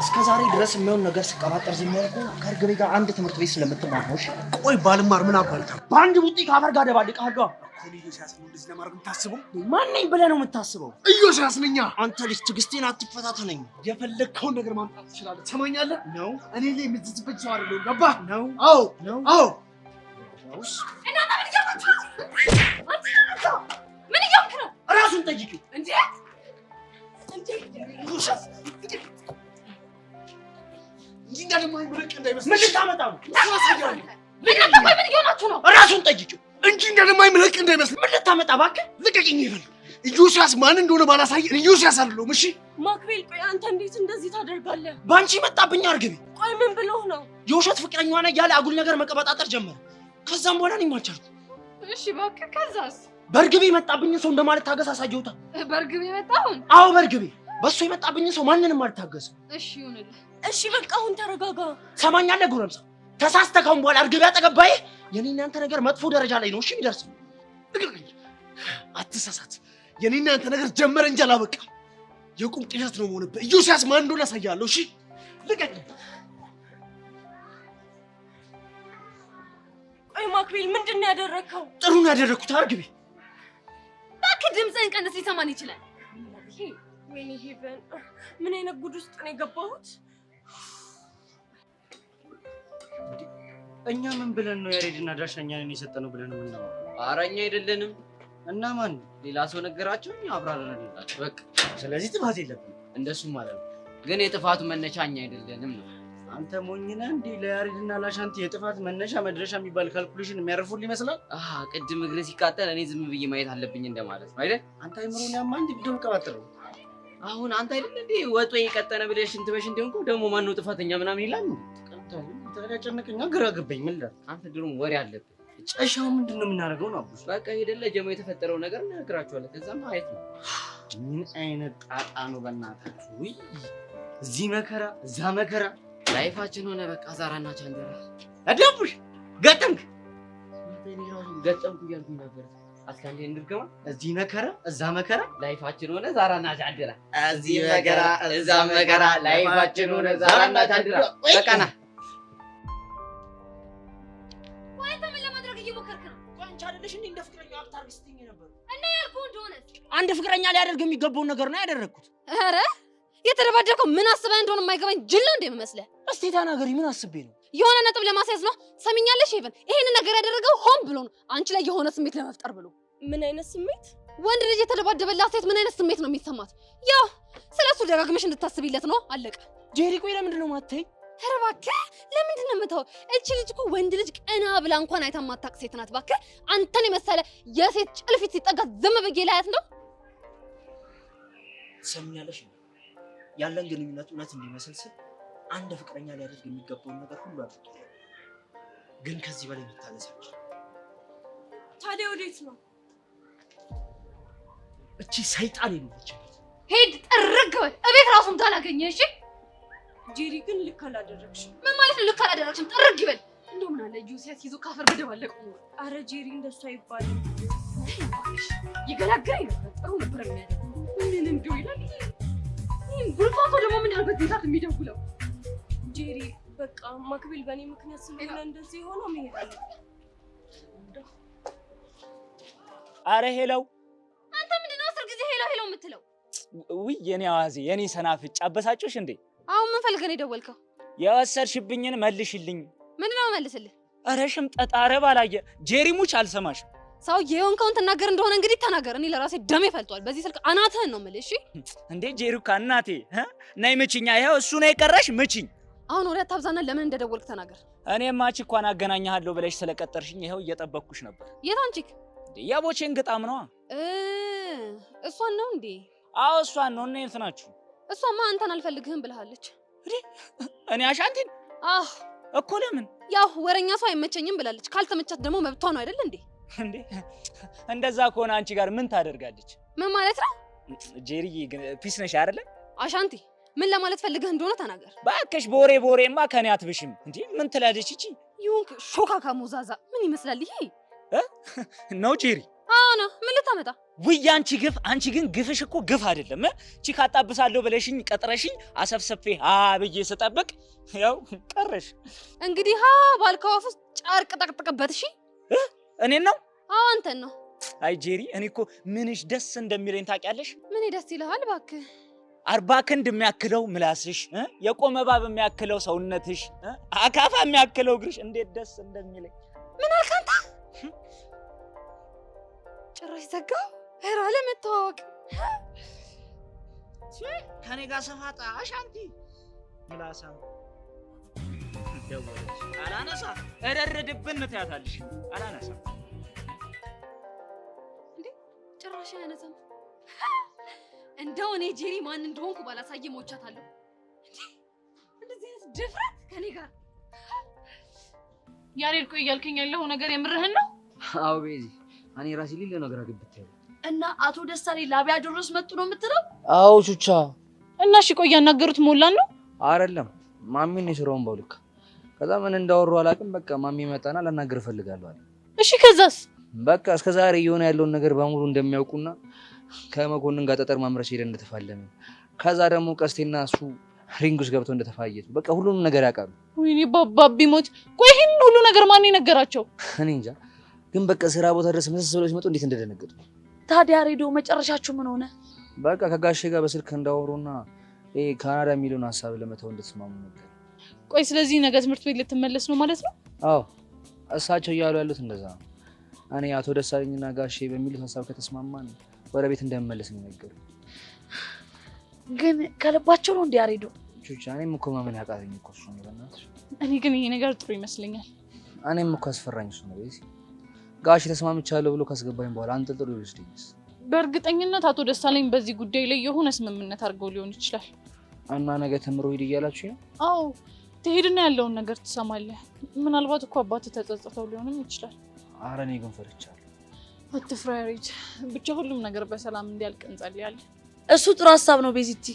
Speaker 8: እስከ ዛሬ ድረስ የሚሆን ነገር ስቀባጠር ዝም ያልኩ ከእርግቤ ጋር አንድ ትምህርት ቤት ስለምትማር ነው።
Speaker 14: ቆይ ባልማር ምን አባልታ?
Speaker 8: በአንድ ቡጢ ከአፈር ጋር ደባልቀሃለሁ።
Speaker 14: ኢዮስያስ ነው እንደዚህ ለማድረግ የምታስበው?
Speaker 8: ማን ነኝ ብለህ ነው የምታስበው?
Speaker 14: ኢዮስያስ ነኝ።
Speaker 8: አንተ ልጅ ትዕግስቴን አትፈታተነኝ።
Speaker 14: የፈለግከውን ነገር ማምጣት ትችላለህ። ትሰማኛለህ?
Speaker 8: ነው
Speaker 14: እኔ ላይ የምትዝበት ሰው አይደለሁም። ገባህ?
Speaker 8: ነው።
Speaker 14: አዎ
Speaker 8: ነው።
Speaker 14: አዎ።
Speaker 7: ምን እያልክ ነው?
Speaker 8: ራሱን ጠይቂው
Speaker 7: እንዴ!
Speaker 14: እንዲህ እንደማይመረቅ እንዳይመስል።
Speaker 8: ምን ልታመጣ ነው?
Speaker 7: ምን እየሆናችሁ ነው?
Speaker 8: ራሱን ጠይቂው
Speaker 14: እንጂ እንደማይመረቅ እንዳይመስል።
Speaker 8: ምን ልታመጣ? እባክህ
Speaker 14: ልቀቂኝ። ይበል ኢዮስያስ ማን እንደሆነ ባላሳይ ኢዮስያስ አይደለሁም። እሺ
Speaker 2: ማክቤል፣ ቆይ አንተ እንዴት እንደዚህ ታደርጋለህ?
Speaker 8: ባንቺ መጣብኝ አርግቢ።
Speaker 2: ቆይ ምን ብለው ነው?
Speaker 8: የውሸት ፍቅረኛዋ ነኝ ያለ አጉል ነገር መቀበጣጠር ጀመረ። ከዛም በኋላ እኔም አልቻልኩም።
Speaker 7: እሺ እባክህ። ከዛስ?
Speaker 8: በእርግቤ የመጣብኝ ሰው እንደማለት ታገስ አሳየውታ።
Speaker 7: በእርግቤ የመጣውን?
Speaker 8: አዎ በእርግቤ። በሱ የመጣብኝ ሰው ማንንም አልታገስም።
Speaker 7: እሺ ይሁንልህ።
Speaker 2: እሺ በቃ አሁን ተረጋጋ።
Speaker 8: ሰማኛለህ ጎረምሳ? ተሳስተከውን በኋላ እርግብ ያጠገባይ የኔ እናንተ ነገር መጥፎ ደረጃ ላይ ነው እሺ የሚደርሰው።
Speaker 14: አትሳሳት። የኔ እናንተ ነገር ጀመረ እንጂ አላበቃም። የቁም ቅዠት ነው የሆነብህ። ኢዮስያስ ማን እንደሆነ አሳያለሁ። እሺ ልቀቅ።
Speaker 15: ቆይ ማክቤል ምንድን ነው ያደረከው?
Speaker 8: ጥሩ ነው ያደረኩት እርግቤ።
Speaker 7: እባክህ ድምፅህን ቀንስ፣ ሊሰማን ይችላል።
Speaker 15: ወይኔ ሄቨን፣ ምን አይነት ጉድ ውስጥ ነው የገባሁት?
Speaker 8: እኛ ምን ብለን ነው ያሬድና ዳሻኛን የሰጠነው ብለን ነው?
Speaker 9: ኧረ እኛ አይደለንም።
Speaker 8: እና ማን?
Speaker 9: ሌላ ሰው ነገራቸው፣ እኛ አብራራንላቸው በቃ።
Speaker 8: ስለዚህ ጥፋት የለብንም
Speaker 9: እንደሱ ማለት ነው። ግን የጥፋቱ መነሻ እኛ አይደለንም ነው።
Speaker 8: አንተ ሞኝ ነህ እንዴ? ለያሬድና ላሻንቲ የጥፋት መነሻ መድረሻ የሚባል ካልኩሌሽን የሚያርፉልህ ይመስላል?
Speaker 9: ቅድም እግር ሲቃጠል እኔ ዝም ብዬ ማየት አለብኝ እንደማለት ነው አይደል?
Speaker 8: አንተ አይምሮን ያማ እንዴ ቢደው ቀባጥረው።
Speaker 9: አሁን አንተ አይደል እንዴ ወጦ የቀጠነ ብለሽ እንት በሽንት ሆንኩ ደግሞ ማን ነው ጥፋተኛ ምናምን ይላል ነው?
Speaker 8: ታዲያ ጨነቀኛ፣ ግራ ገባኝ። ምን ላድርግ?
Speaker 9: አንተ ድሮም ወሬ አለብህ።
Speaker 8: ጨሻው ምንድነው የምናደርገው ነው? አቡሽ
Speaker 9: በቃ ሄደለ ጀሞ የተፈጠረው ነገር እናግራቸዋለን። ከዛም ማየት ነው።
Speaker 8: ምን አይነት ጣጣ ነው በእናታችሁ? ውይ እዚህ መከራ እዛ መከራ
Speaker 9: ላይፋችን ሆነ በቃ ዛራና ቻንደራ።
Speaker 8: አዳቡሽ ገጠምክ
Speaker 9: ገጠምኩ እያልኩኝ ነበር። አስካንዴ እንድርገማ
Speaker 8: እዚህ መከራ እዛ መከራ
Speaker 9: ላይፋችን ሆነ ዛራና ቻንደራ።
Speaker 8: እዚህ መከራ
Speaker 9: እዛ መከራ ላይፋችን ሆነ ዛራና ቻንደራ። በቃ ና
Speaker 8: አንድ ፍቅረኛ ሊያደርግ የሚገባውን ነገር ነው ያደረኩት።
Speaker 7: ኧረ የተደባደብከው ምን አስበህ እንደሆነ የማይገባኝ ጅል ነው እንደ የምመስልህ።
Speaker 8: እስቲ ተናገሪ፣ ምን አስቤ ነው?
Speaker 7: የሆነ ነጥብ ለማስያዝ ነው። ሰሚኛለሽ ሄቨን፣ ይሄን ነገር ያደረገው ሆን ብሎ ነው፣ አንቺ ላይ የሆነ ስሜት ለመፍጠር ብሎ።
Speaker 15: ምን አይነት ስሜት?
Speaker 7: ወንድ ልጅ የተደባደበላት ሴት ምን አይነት ስሜት ነው የሚሰማት? ያው ስለሱ ደጋግመሽ እንድታስቢለት ነው፣ አለቀ።
Speaker 8: ጄሪ ቆይ ለምንድን ነው የማትይኝ?
Speaker 7: ኧረ እባክህ ለምንድን ነው የምተው? እቺ ልጅ እኮ ወንድ ልጅ ቀና ብላ እንኳን አይታ የማታውቅ ሴት ናት። እባክህ አንተን የመሰለ የሴት ጭልፊት ሲጠጋ ዝም ብዬ ላያት ነው?
Speaker 8: ሰሚኛለሽ? ያለን ግንኙነት እውነት እንዲመስል ስል አንድ ፍቅረኛ ሊያደርግ የሚገባውን ነገር ሁሉ አድርጌ፣ ግን ከዚህ በላይ መታገሳች።
Speaker 15: ታዲያ ወዴት ነው?
Speaker 8: እቺ ሰይጣን የለች።
Speaker 7: ሄድ ጥርግ በል እቤት ራሱ እንዳላገኘህ። እሺ
Speaker 15: ጄሪ ግን ልክ አላደረግሽም።
Speaker 7: ምን ማለት ነው ልክ አላደረግሽም? ጥርግ ይበል። እንደው ምን አለ ጁሲያስ ይዞ ካፈር በደባለቀው ነው።
Speaker 15: አረ ጄሪ እንደሱ አይባልም።
Speaker 7: ይገላግለኝ ነበር፣ ጥሩ ነበር የሚያደርገው። ምን እንደው ይላል ጉልፋቶ ደግሞ ምን ያህል በዚህ ሰዓት የሚደውለው?
Speaker 15: ጄሪ በቃ ማክቤል በእኔ ምክንያት ስለሆነ እንደዚህ ሆኖ መሄድ አለብኝ።
Speaker 16: አረ ሄለው፣
Speaker 7: አንተ ምንድነው አስር ጊዜ ሄለው ሄለው የምትለው?
Speaker 16: ውይ የኔ አዋዜ የኔ ሰናፍጭ አበሳጮሽ እንዴ?
Speaker 7: አሁን ምን ፈልገህ ነው የደወልከው?
Speaker 16: የወሰድሽብኝን መልሽልኝ።
Speaker 7: ምንድነው መልስልህ?
Speaker 16: አረ ሽምጠጣ፣ አረ ባላየ ጄሪ ሙች አልሰማሽም።
Speaker 7: ሰው የሆንከውን ትናገር እንደሆነ እንግዲህ ተናገር። እኔ ለራሴ ደሜ ፈልቷል። በዚህ ስልክ አናትህን ነው የምልህ። እሺ
Speaker 16: እንዴ ጄሪካ እናቴ ነይ ምችኛ። ይኸው እሱ ነው የቀረሽ፣ ምችኝ።
Speaker 7: አሁን ወሬ አታብዛና ለምን እንደደወልክ ተናገር።
Speaker 16: እኔማ ቺኳን አገናኛለሁ ብለሽ ስለቀጠርሽኝ ይኸው እየጠበቅኩሽ ነበር።
Speaker 7: የታን ቺክ?
Speaker 16: የቦቼን ግጣም ነዋ።
Speaker 7: እሷን ነው እንዴ?
Speaker 16: አዎ እሷን ነው። እኔ እንት ናችሁ።
Speaker 7: እሷማ አንተን አልፈልግህም ብለሃለች።
Speaker 16: እኔ አሻንቲን?
Speaker 7: አህ
Speaker 16: እኮ ለምን?
Speaker 7: ያው ወረኛ ሰው አይመቸኝም ብላለች። ካልተመቻት ደግሞ መብቷ ነው አይደል እንዴ?
Speaker 16: እንዴ እንደዛ ከሆነ አንቺ ጋር ምን ታደርጋለች?
Speaker 7: ምን ማለት ነው?
Speaker 16: ጄሪዬ ግን ፒስ ነሽ አይደለ?
Speaker 7: አሻንቲ ምን ለማለት ፈልገህ እንደሆነ ተናገር።
Speaker 16: ባከሽ በወሬማ ከኔ አትብሽም። እንዴ ምን ትላለች እቺ?
Speaker 7: ይሁን ሾካካ ሞዛዛ ምን ይመስላል ይሄ?
Speaker 16: ነው ጄሪ?
Speaker 7: አዎ ነው። ምን ልታመጣ?
Speaker 16: ውይ አንቺ ግፍ! አንቺ ግን ግፍሽ እኮ ግፍ አይደለም። እቺ ካጣብሳለሁ ብለሽኝ ቀጥረሽኝ አሰፍሰፌ ብዬ ስጠብቅ ያው ቀረሽ።
Speaker 7: እንግዲህ ባልከው አፍ ውስጥ ጨርቅ ጠቅጥቀበት። እሺ
Speaker 16: እኔን ነው?
Speaker 7: አዎ አንተን ነው።
Speaker 16: አይ ጄሪ እኔ እኮ ምንሽ ደስ እንደሚለኝ ታውቂያለሽ?
Speaker 7: ምን ደስ ይልሃል እባክህ?
Speaker 16: 40 ክንድ የሚያክለው ምላስሽ፣ የቆመ እባብ የሚያክለው ሰውነትሽ፣ አካፋ የሚያክለው እግርሽ እንዴት ደስ እንደሚለኝ።
Speaker 7: ምን አልክ አንተ? ጭራሽ ዘጋው። ኧረ ለመተዋወቅ
Speaker 8: ከኔ ጋር ሰፋጣ አሻንቲ ምላሳ
Speaker 16: ደወለች። አላነሳ እረርድብን ትያታለሽ። አላነሳ
Speaker 7: እንዴ ጭራሽ አያነሳም። እንደው እኔ ጄሪ ማን እንደሆንኩ ባላሳየ ሞቻታለሁ። እንደዚህ አይነት ድፍረት ከኔ ጋር
Speaker 3: ያሬድ ቆይ እያልከኝ ያለው ነገር የምርህን ነው?
Speaker 9: አዎ ቤዚ እኔ ራሴ ሊለ ነገር አግብቻለሁ።
Speaker 4: እና አቶ ደሳሌ ላቢያ ድረስ መጡ ነው የምትለው?
Speaker 9: አዎ ቹቻ።
Speaker 3: እና እሺ ቆይ ያናገሩት ሞላን ነው?
Speaker 9: አይደለም ማሚን የስራውን ባሉካ
Speaker 17: ከዛ ምን እንዳወሩ አላውቅም። በቃ ማሚ መጣና ላናግር እፈልጋለሁ አለ።
Speaker 3: እሺ ከዛስ?
Speaker 17: በቃ እስከዛሬ እየሆነ ያለውን ነገር በሙሉ እንደሚያውቁና ከመኮንን ጋር ጠጠር ማምረስ ሄደን እንደተፋለመ ከዛ ደግሞ ቀስቴና እሱ ሪንግ ውስጥ ገብተው እንደተፋየቱ በቃ ሁሉንም ነገር ያውቃሉ።
Speaker 3: ወይኔ ባባቢ ሞት! ቆይ ይሄን ሁሉ ነገር ማን ነገራቸው?
Speaker 17: እኔ እንጃ፣ ግን በቃ ስራ ቦታ ድረስ መሰስ ብለው ሲመጡ እንዴት እንደደነገጡ።
Speaker 4: ታዲያ ሬዲዮ መጨረሻችሁ ምን ሆነ?
Speaker 17: በቃ ከጋሼ ጋር በስልክ እንዳወሩና ካናዳ የሚለውን ሀሳብ ለመተው እንደተስማሙ ነበር።
Speaker 3: ቆይ ስለዚህ ነገ ትምህርት ቤት ልትመለስ ነው ማለት ነው?
Speaker 17: አዎ እሳቸው እያሉ ያሉት እንደዛ ነው። እኔ አቶ ደሳለኝና ጋሼ በሚሉት ሀሳብ ከተስማማን ወደ ቤት እንደምመለስ ነው የነገሩኝ።
Speaker 4: ግን ከልባቸው ነው እንዴ ያሬዶ?
Speaker 17: ቹቻ እኔም እኮ ማመን ያቃተኝ እኮ እሱ ነው። በእናትሽ
Speaker 3: እኔ ግን ይሄ ነገር ጥሩ ይመስለኛል።
Speaker 17: እኔም እኮ አስፈራኝ እሱ ነው። ቤት ጋሼ ተስማምቻለሁ ብሎ ካስገባኝ በኋላ አንጠልጥሎ ይወስደኝስ?
Speaker 3: በእርግጠኝነት አቶ ደሳለኝ በዚህ ጉዳይ ላይ የሆነ ስምምነት አድርገው ሊሆን ይችላል።
Speaker 17: እና ነገ ተምሮ ሂድ እያላችሁ ነው?
Speaker 3: አዎ ትሄድና ያለውን ነገር ትሰማለህ። ምናልባት እኮ አባትህ ተጸጽተው ሊሆንም ይችላል።
Speaker 17: ኧረ እኔ ግን ፈርቻለሁ።
Speaker 3: አትፍራ ያሬድ፣ ብቻ ሁሉም ነገር በሰላም እንዲያልቅ እንጸልያለን።
Speaker 4: እሱ ጥሩ ሀሳብ ነው ቤዚቲ።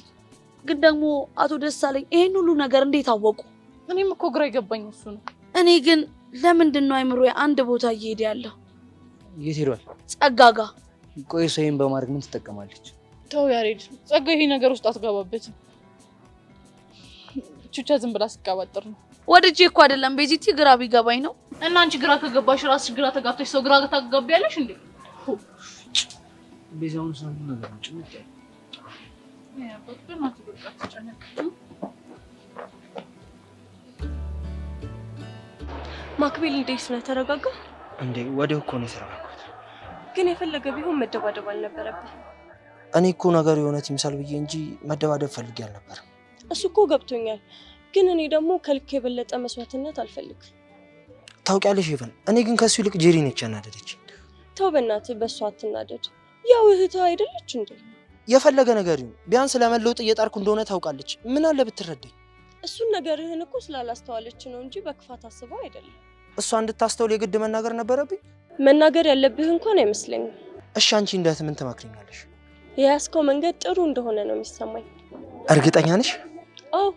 Speaker 4: ግን ደግሞ አቶ ደሳለኝ ይሄን ሁሉ ነገር እንዴት አወቁ?
Speaker 3: እኔም እኮ ግራ የገባኝ እሱ ነው።
Speaker 4: እኔ ግን ለምንድን ነው አይምሮዬ አንድ ቦታ እየሄደ ያለው?
Speaker 17: የት ሄዷል?
Speaker 4: ጸጋ ጋ።
Speaker 17: ቆይ ሰይን በማድረግ ምን ትጠቀማለች?
Speaker 3: ተው ያሬድ፣ ጸጋ ይሄ ነገር ውስጥ አትገባበትም። ቹቻ ዝም ብላ ስቀባጥር ነው።
Speaker 4: ወድጄ እኮ አይደለም ቤዚቲ፣ ግራ ቢገባኝ ነው።
Speaker 3: እና አንቺ ግራ ከገባሽ ራስሽ ግራ ተጋብተሽ ሰው ግራ ታጋቢያለሽ እንዴ?
Speaker 17: ቤዛውን ሰው ነገር ነው ጭምጭ
Speaker 15: ማክቤል እንዴት ነው? ተረጋጋ
Speaker 5: እንዴ? ወዲያው እኮ ነው የተረጋጋሁት።
Speaker 15: ግን የፈለገ ቢሆን መደባደብ አልነበረብህ።
Speaker 5: እኔ እኮ ነገር የእውነት ይምሳል ብዬ እንጂ መደባደብ ፈልጌ አልነበረም።
Speaker 15: እሱ እኮ ገብቶኛል። ግን እኔ ደግሞ ከልክ የበለጠ መስዋዕትነት አልፈልግም።
Speaker 5: ታውቂያለሽ ይፈን፣ እኔ ግን ከሱ ይልቅ ጄሪ ነች ያናደደች።
Speaker 15: ተው በእናትህ በሷ አትናደድ። ያው እህትህ አይደለች እንዴ?
Speaker 5: የፈለገ ነገር ይሁን ቢያንስ ለመለወጥ እየጣርኩ እንደሆነ ታውቃለች። ምን አለ ብትረዳኝ።
Speaker 15: እሱን ነገርህን እኮ ስላላስተዋለች ነው እንጂ በክፋት አስበው አይደለም።
Speaker 5: እሷ እንድታስተውል የግድ መናገር ነበረብኝ?
Speaker 15: መናገር ያለብህ እንኳን አይመስለኝም።
Speaker 5: እሺ አንቺ እንደት ምን ትመክሪኛለሽ?
Speaker 15: የያዝከው መንገድ ጥሩ እንደሆነ ነው የሚሰማኝ።
Speaker 5: እርግጠኛ ነሽ?
Speaker 15: አዎ።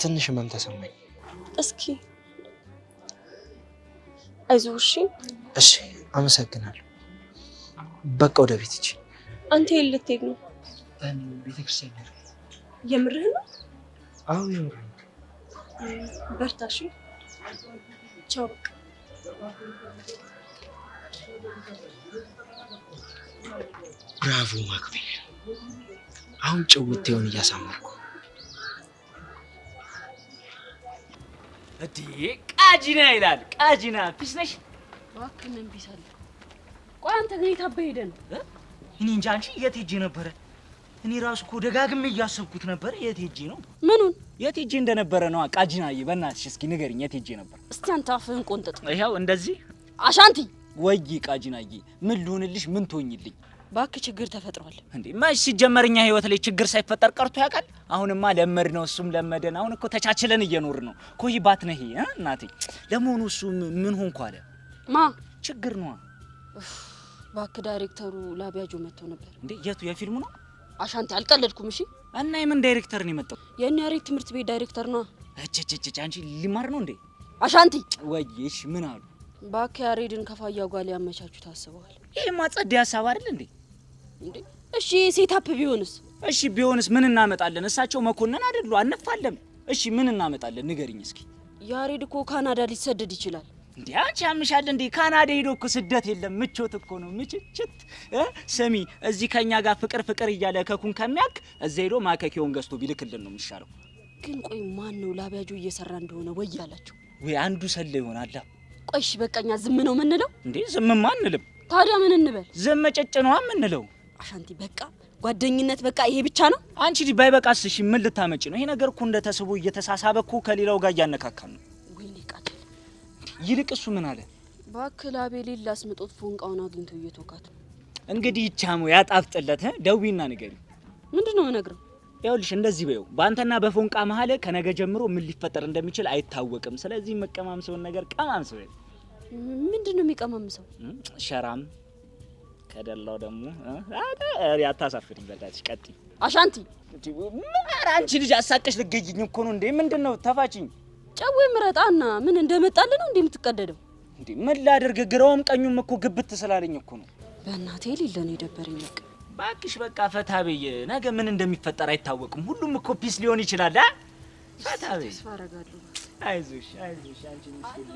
Speaker 5: ትንሽ ህመም ተሰማኝ።
Speaker 15: እስኪ አይዞህ እሺ።
Speaker 5: እሺ አመሰግናለሁ። በቃ ወደ ቤት ሂጂ።
Speaker 15: አንተ የት ልትሄድ ነው?
Speaker 5: ቤተክርስቲያን።
Speaker 15: የምርህ ነው?
Speaker 5: አዎ የምርህ።
Speaker 15: በርታ እሺ። ቻው።
Speaker 5: ብራቮ ማክቤል፣ አሁን ጭውውቴውን እያሳመርኩ።
Speaker 16: እዲ ቃጂና ይላል። ቃጂና ፒስ ነሽ?
Speaker 4: እባክህ ምን ፒስ አለ? ቆይ አንተ ግን የታበህ ሄደህ ነው?
Speaker 16: እኔ እንጃ። አንቺ የት ሄጄ ነበረ? እኔ ራሱ እኮ ደጋግሜ እያሰብኩት ነበር። የት ሄጄ ነው?
Speaker 4: ምኑን?
Speaker 16: የት ሄጄ እንደነበረ ነው። ቃጂናዬ በእናትሽ እስኪ ንገሪኝ፣ የት ሄጄ ነበር?
Speaker 4: እስቲ አንተ አፍህን ቆንጥጥ።
Speaker 16: ይኸው እንደዚህ።
Speaker 4: አሻንቲ
Speaker 16: ወይ ቃጂናዬ፣ ምን ልሁንልሽ? ምን ትሆኝልኝ?
Speaker 4: እባክህ ችግር ተፈጥሯል።
Speaker 16: እንዴ ማሽ ሲጀመርኛ ህይወት ላይ ችግር ሳይፈጠር ቀርቶ ያውቃል? አሁንማ ለመድ ነው፣ እሱም ለመደን። አሁን እኮ ተቻችለን እየኖር ነው። ኮይ ባት ነህ እናቴ። ለመሆኑ እሱ ምን ሆንኩ አለ?
Speaker 4: ማ
Speaker 16: ችግር ነው?
Speaker 4: እባክህ ዳይሬክተሩ ላቢያጆ መጥቶ ነበር።
Speaker 16: እንዴ የቱ የፊልሙ ነው?
Speaker 4: አሻንቲ አልቀለድኩም። እሺ
Speaker 16: እና የምን ዳይሬክተር ነው የመጣው?
Speaker 4: የእኔ ያሬድ ትምህርት ቤት ዳይሬክተር ነው።
Speaker 16: እጭ አንቺ ሊማር ነው እንዴ?
Speaker 4: አሻንቲ
Speaker 16: ወይሽ ምን አሉ?
Speaker 4: እባክህ ያሬድን ከፋያ ጓል ያመቻቹ ታስበዋል።
Speaker 16: ይሄማ ጸዴ ሀሳብ አይደል እንዴ?
Speaker 4: እንዴ እሺ ሴታፕ ቢሆንስ?
Speaker 16: እሺ ቢሆንስ ምን እናመጣለን? እሳቸው መኮንን አይደሉ? አንፋለም። እሺ ምን እናመጣለን? ንገሪኝ እስኪ።
Speaker 4: ያሬድ እኮ ካናዳ ሊሰደድ ይችላል።
Speaker 16: እንዴ አንቺ ያምሻል እንዴ? ካናዳ ሄዶ እኮ ስደት የለም ምቾት እኮ ነው። ምችችት ስሚ፣ እዚህ ከኛ ጋር ፍቅር እያለ ከኩን ከሚያክ እዛ ሄዶ ማከኪውን ገዝቶ ቢልክልን ነው የሚሻለው።
Speaker 4: ግን ቆይ ማን ነው ላቢያጆ እየሰራ እንደሆነ ወይ ያላቸው?
Speaker 16: ወይ አንዱ ሰለ ይሆናል።
Speaker 4: ቆይሽ በቃኛ ዝም ነው የምንለው
Speaker 16: እንዴ? ዝምማ አንልም።
Speaker 4: ታዲያ ምን እንበል?
Speaker 16: ዝም ጭጭ ነው የምንለው።
Speaker 4: አሻንቲ በቃ ጓደኝነት በቃ ይሄ ብቻ ነው።
Speaker 16: አንቺ ባይበቃስ? እሺ ምን ልታመጪ ነው? ይሄ ነገር እኮ እንደተስቦ እየተሳሳበ እኮ ከሌላው ጋር እያነካካን ነው።
Speaker 4: ወይኔ ቃል
Speaker 16: ይልቅ እሱ ምን አለ?
Speaker 4: እባክህ ላቤሌል ላስመጦት ፎንቃውን አግኝቶ እየተወካት ነው።
Speaker 16: እንግዲህ ይቻሙ ያጣፍጥለት ደዊና ንገሪ።
Speaker 4: ምንድነው የምነግረው?
Speaker 16: ይኸውልሽ እንደዚህ በይው፣ በአንተና በፎንቃ መሀል ከነገ ጀምሮ ምን ሊፈጠር እንደሚችል አይታወቅም። ስለዚህ መቀማምሰውን ነገር ቀማምሰው።
Speaker 4: ምንድነው የሚቀማምሰው?
Speaker 16: ሸራም ከደላው ደግሞ ያታሳፍሪኝ። በላች ቀጥይ።
Speaker 4: አሻንቲ
Speaker 16: ኧረ አንቺ ልጅ አሳቀሽ ልገይኝ እኮ ነው እንዴ? ምንድነው? ተፋችኝ።
Speaker 18: ጨው ምረጣና ምን እንደመጣልህ ነው እንደምትቀደደው?
Speaker 16: እንዴ ምን ላድርግ? ግራውም ቀኙም እኮ ግብት ስላለኝ እኮ ነው።
Speaker 18: በእናቴ ሊለ ነው የደበረኝ። በቃ
Speaker 16: ባክሽ በቃ ፈታ በይ። ነገ ምን እንደሚፈጠር አይታወቅም። ሁሉም እኮ ፒስ ሊሆን ይችላል። ፈታ በይ።
Speaker 18: ተስፋ አደርጋለሁ።
Speaker 16: አይዞሽ አይዞሽ አንቺ ምስኪን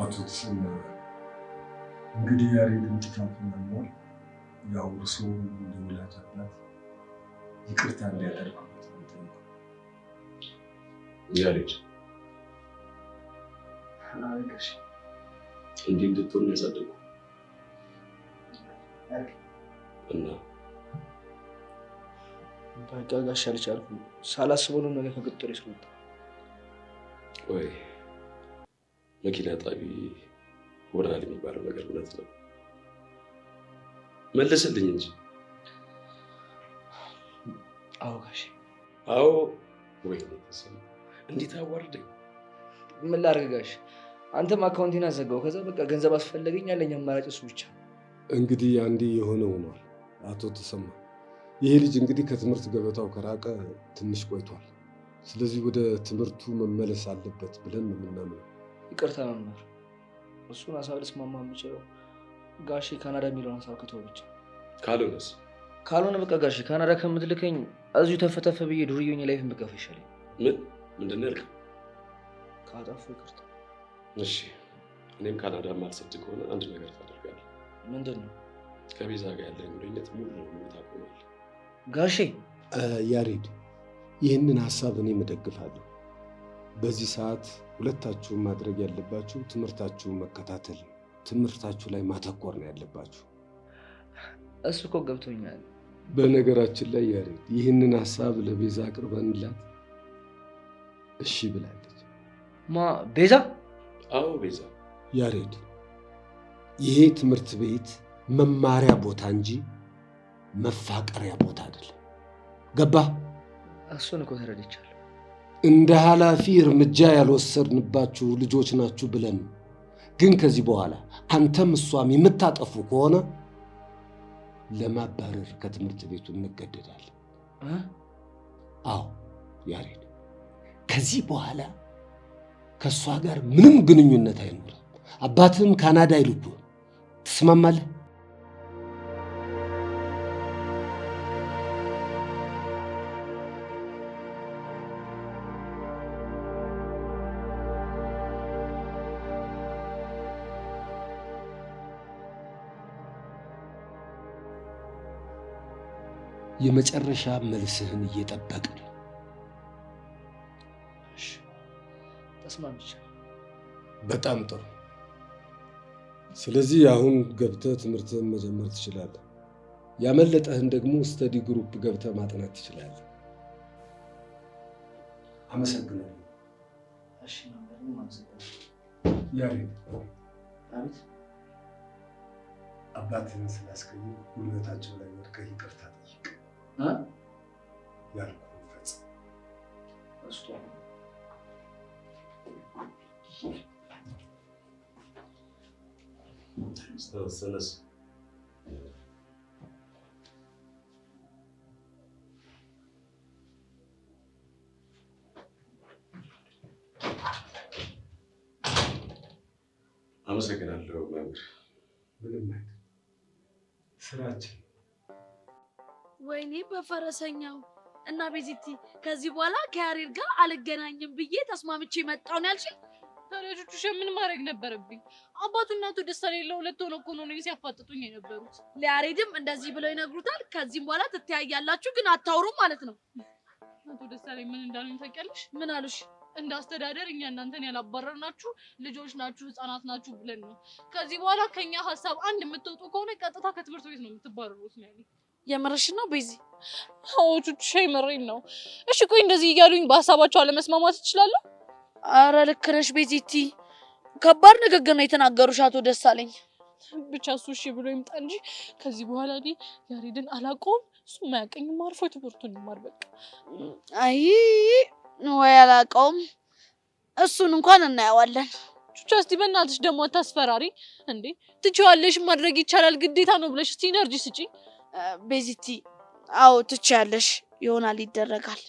Speaker 1: አቶ ተሰማ እንግዲህ ያሬድን ጥፋቱን አምኗል። ያው እርስዎ እንደ ወላጅ አባት ይቅርታ እንዲያደርጉት ነው።
Speaker 13: ያሬድ
Speaker 14: አረጋሽ
Speaker 13: እንዲህ እንድትሆን ያሳደጉ እና
Speaker 17: በቃ ጋሽ አልቻልኩም። ሳላስበው ነው ነገር ከቁጥጥር ይስወጣ።
Speaker 13: ወይ መኪና ጣቢ ሆናል የሚባለው ነገር እውነት ነው? መለሰልኝ እንጂ።
Speaker 17: አዎ ጋሽ
Speaker 13: አዎ። ወይ ተሰማ እንዴት አዋርደኝ።
Speaker 17: ምን ላድርግ ጋሽ? አንተም አካውንቴን አዘጋው። ከዛ በቃ ገንዘብ አስፈለገኝ፣ ያለኝ አማራጭ እሱ ብቻ።
Speaker 1: እንግዲህ አንዴ የሆነ ሆኗል። አቶ ተሰማ ይሄ ልጅ እንግዲህ ከትምህርት ገበታው ከራቀ ትንሽ ቆይቷል። ስለዚህ ወደ ትምህርቱ መመለስ አለበት ብለን ነው የምናምነው።
Speaker 17: ይቅርታ መምህር፣ እሱን ሀሳብ ልስማማ የምችለው ጋሼ ካናዳ የሚለውን ሀሳብ ከተወው ብቻ። ካልሆነ በቃ ጋሼ ካናዳ ከምትልከኝ እዚሁ ተፈተፈ ብዬ ዱርዬኝ ላይፍን ብገፋ ይሻለኝ።
Speaker 13: ምንድን ነው ያልከው?
Speaker 17: ካጠፉ ይቅርታ።
Speaker 13: እሺ እኔም ካናዳ ማልሰድ ከሆነ አንድ ነገር ታደርጋለህ።
Speaker 17: ምንድን ነው?
Speaker 13: ከቤዛ ጋር ያለኝ ግንኙነት ሙሉ ለሙሉ ታቆማለህ።
Speaker 17: ጋሼ
Speaker 1: ያሬድ፣ ይህንን ሀሳብ እኔም እደግፋለሁ። በዚህ ሰዓት ሁለታችሁም ማድረግ ያለባችሁ ትምህርታችሁን መከታተል፣ ትምህርታችሁ ላይ ማተኮር ነው ያለባችሁ።
Speaker 17: እሱ እኮ ገብቶኛል።
Speaker 1: በነገራችን ላይ ያሬድ፣ ይህንን ሀሳብ ለቤዛ አቅርበንላት እሺ ብላለች።
Speaker 17: ቤዛ?
Speaker 13: አዎ ቤዛ።
Speaker 1: ያሬድ፣ ይሄ ትምህርት ቤት መማሪያ ቦታ እንጂ መፋቀሪያ ቦታ አይደለም። ገባህ?
Speaker 17: እሱን እኮ ተረድቻለሁ።
Speaker 1: እንደ ኃላፊ እርምጃ ያልወሰድንባችሁ ልጆች ናችሁ ብለን፣ ግን ከዚህ በኋላ አንተም እሷም የምታጠፉ ከሆነ ለማባረር ከትምህርት ቤቱ እንገደዳለን። አዎ ያሬድ፣ ከዚህ በኋላ ከእሷ ጋር ምንም ግንኙነት አይኖርም። አባትህም ካናዳ ይልኩ። ትስማማለህ? የመጨረሻ መልስህን እየጠበቅን።
Speaker 17: ተስማምቻለሁ።
Speaker 1: በጣም ጥሩ። ስለዚህ አሁን ገብተህ ትምህርትህን መጀመር ትችላለህ። ያመለጠህን ደግሞ ስተዲ ግሩፕ ገብተህ ማጥናት ትችላለህ። አመሰግናለሁ።
Speaker 17: እሺ ነው አመሰግናለሁ።
Speaker 1: ያሬድ፣
Speaker 17: አቤት።
Speaker 1: አባትህን ስላስቀየም ጉልበታቸው ላይ ወድቀህ ይቅርታ ጠይቅ። ያልኩህን ፈጽም።
Speaker 13: ተነስ። አመሰግናለሁ መምህር።
Speaker 1: ምንም አይደል፣ ስራችን።
Speaker 4: ወይኔ በፈረሰኛው እና ቤዚቲ፣ ከዚህ በኋላ ከያሬድ ጋር አልገናኝም ብዬ ተስማምቼ መጣሁ ነው ያልሽኝ?
Speaker 3: ታዲያጆቹ ምን ማድረግ ነበረብኝ? አባቱ እናቱ ደስታ የሌለው ሁለት ሆነው እኮ ነው እኔን ሲያፋጥጡኝ የነበሩት።
Speaker 4: ለያሬድም እንደዚህ ብለው ይነግሩታል። ከዚህም በኋላ ትተያያላችሁ፣ ግን አታውሩም ማለት ነው።
Speaker 3: አቶ ደሳለኝ ምን እንዳሉኝ ታውቂያለሽ?
Speaker 4: ምን አሉሽ?
Speaker 3: እንደ አስተዳደር እኛ እናንተን ያላባረርናችሁ ልጆች ናችሁ፣ ህፃናት ናችሁ ብለን ነው። ከዚህ በኋላ ከኛ ሀሳብ አንድ የምትወጡ ከሆነ ቀጥታ ከትምህርት ቤት ነው የምትባረሩት ነው ያለኝ።
Speaker 4: የምርሽ ነው ቤዚ?
Speaker 3: አዎ ቹቹ የምሬን ነው። እሺ ቆይ እንደዚህ እያሉኝ በሀሳባቸው አለመስማማት ይችላለሁ?
Speaker 4: አረ ልክ ነሽ ቤዚቲ። ከባድ ንግግር ነው የተናገሩሽ አቶ ደሳለኝ።
Speaker 3: ብቻ እሱ እሺ ብሎ ይምጣ እንጂ ከዚህ በኋላ እኔ ያሬድን አላውቀውም። እሱ የማያውቀኝም አርፎ ትምህርቱን ይማር በቃ።
Speaker 4: አይ ወይ አላውቀውም። እሱን እንኳን እናየዋለን።
Speaker 3: ቹቻ እስቲ በእናትሽ ደግሞ አታስፈራሪ እንዴ። ትችያለሽ፣ ማድረግ ይቻላል፣ ግዴታ ነው ብለሽ እስቲ ኢነርጂ ስጪ።
Speaker 4: ቤዚቲ አዎ ትችያለሽ፣ ይሆናል፣ ይደረጋል።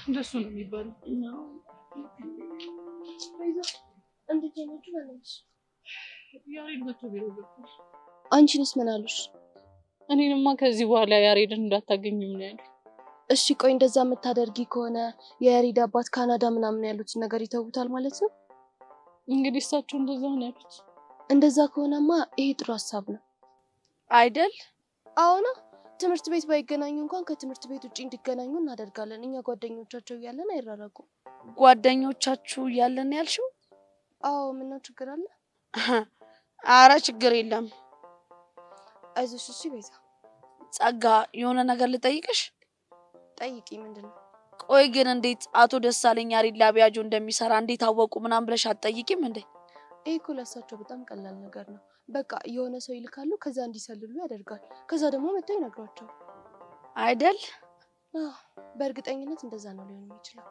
Speaker 3: እንደሱ ነው የሚባለው።
Speaker 2: እንዴት ነችሁ? ባለሽ
Speaker 3: ያሬድ መጥቶ ቢሮ ገብቷል።
Speaker 2: አንቺንስ ምን አሉሽ?
Speaker 3: እኔንማ ከዚህ በኋላ ያሬድን እንዳታገኙም ነው ያለው።
Speaker 2: እሺ ቆይ እንደዛ የምታደርጊ ከሆነ የያሬድ አባት ካናዳ ምናምን ያሉትን ነገር ይተውታል ማለት ነው?
Speaker 3: እንግዲህ እሳቸው እንደዛ ነው ያሉት።
Speaker 2: እንደዛ ከሆነማ ይሄ ጥሩ ሀሳብ ነው
Speaker 4: አይደል?
Speaker 2: አዎና ትምህርት ቤት ባይገናኙ እንኳን ከትምህርት ቤት ውጪ እንዲገናኙ እናደርጋለን። እኛ ጓደኞቻቸው እያለን አይራራቁም።
Speaker 4: ጓደኞቻችሁ እያለን ያልሽው?
Speaker 2: አዎ ምነው ችግር አለ?
Speaker 4: አረ ችግር የለም።
Speaker 2: አይዞሽ እሺ ቤዛ።
Speaker 4: ጸጋ የሆነ ነገር ልጠይቅሽ።
Speaker 2: ጠይቂ። ምንድነው?
Speaker 4: ቆይ ግን እንዴት አቶ ደሳለኝ ያሬድ ላቢያጆ እንደሚሰራ እንዴት አወቁ ምናምን ብለሽ አትጠይቂም እንዴ?
Speaker 2: ይሄ እኮ ለእሳቸው በጣም ቀላል ነገር ነው። በቃ የሆነ ሰው ይልካሉ፣ ከዛ እንዲሰልሉ ያደርጋል። ከዛ ደግሞ መጥተው ይነግሯቸዋል
Speaker 4: አይደል?
Speaker 2: በእርግጠኝነት እንደዛ ነው ሊሆን የሚችለው።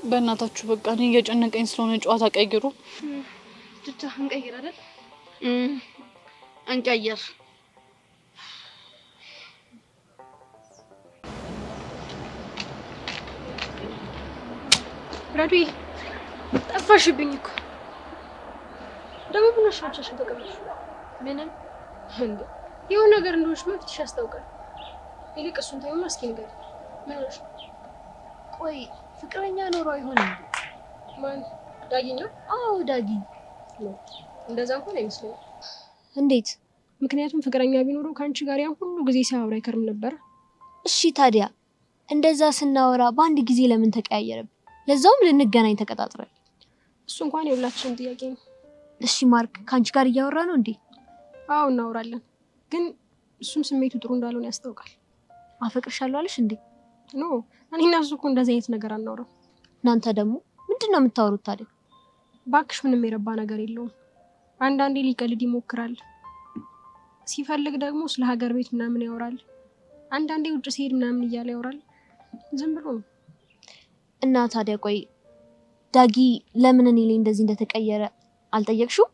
Speaker 3: በእናታችሁ በቃ እኔ እየጨነቀኝ ስለሆነ ጨዋታ ቀይሩ።
Speaker 2: ብቻ እንቀይር አይደል?
Speaker 4: እንቀይር።
Speaker 15: ረዲ ጠፋሽብኝ እኮ። ደግሞ ብነሽ ብቻሽን ተቀመጥሽ። ምንም እንዴ የሆነ ነገር እንደሆነሽ መፍትሽ ያስታውቃል። ይልቅ እሱን ተይውና እስኪ ንገሪ። ምን ሆነሽ?
Speaker 2: ቆይ ፍቅረኛ ኖሮ አይሆን እንዴ?
Speaker 15: ማን? ዳጊ ነው?
Speaker 2: አዎ ዳጊ
Speaker 15: ነው። እንደዛ እንኳን አይመስለኝም።
Speaker 6: እንዴት?
Speaker 15: ምክንያቱም ፍቅረኛ ቢኖረው ከአንቺ ጋር ያን ሁሉ ጊዜ ሲያወራ አይከርም ነበር።
Speaker 6: እሺ ታዲያ እንደዛ ስናወራ በአንድ ጊዜ ለምን ተቀያየረብን? ለዛውም ልንገናኝ ተቀጣጥረን።
Speaker 15: እሱ እንኳን የሁላችንም ጥያቄ ነው።
Speaker 6: እሺ ማርክ ከአንቺ ጋር እያወራ ነው እንዴ?
Speaker 15: አዎ እናወራለን፣ ግን እሱም ስሜቱ ጥሩ እንዳልሆነ ያስታውቃል።
Speaker 6: አፈቅርሻለሁ አለሽ እንዴ?
Speaker 15: ኖ እኔና እሱ እኮ እንደዚህ አይነት ነገር አናወራም።
Speaker 6: እናንተ ደግሞ ምንድነው የምታወሩት ታዲያ?
Speaker 15: ባክሽ ምንም የረባ ነገር የለውም። አንዳንዴ ሊቀልድ ይሞክራል፣ ሲፈልግ ደግሞ ስለ ሀገር ቤት ምናምን ያወራል። አንዳንዴ ውጭ ሲሄድ ምናምን እያለ ያወራል። ዝም ብሎ ነው።
Speaker 6: እና ታዲያ ቆይ ዳጊ ለምን እኔ ላይ እንደዚህ እንደተቀየረ አልጠየቅሽው?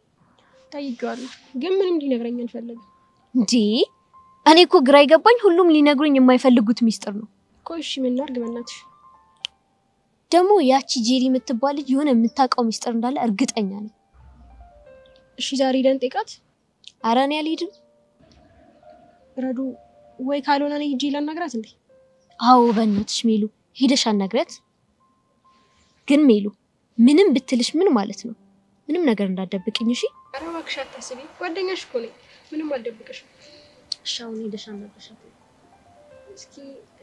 Speaker 15: ጠይቄዋለሁ፣ ግን ምንም ሊነግረኝ አልፈለገም።
Speaker 6: እንዴ እኔ እኮ ግራ ይገባኝ። ሁሉም ሊነግሩኝ የማይፈልጉት ሚስጥር ነው።
Speaker 15: ቆይ እሺ ምን ላድርግ በእናትሽ?
Speaker 6: ደግሞ ያቺ ጄሪ የምትባል ልጅ የሆነ የምታውቀው ሚስጥር እንዳለ እርግጠኛ ነኝ።
Speaker 15: እሺ ዛሬ ሄደን ጠይቃት።
Speaker 6: ኧረ እኔ አልሄድም።
Speaker 15: ረዱ ወይ ካልሆነ እኔ ሂጅ ላናግራት እንዴ?
Speaker 6: አዎ በእናትሽ ሜሉ ሄደሽ አናግረት። ግን ሜሉ ምንም ብትልሽ ምን ማለት ነው? ምንም ነገር እንዳትደብቅኝ እሺ?
Speaker 15: ኧረ እባክሽ አታስቢ፣ ጓደኛሽ እኮ ነኝ። ምንም አልደብቅሽም።
Speaker 6: እሺ አሁን ሄደሽ አናግረሻት።
Speaker 15: እስኪ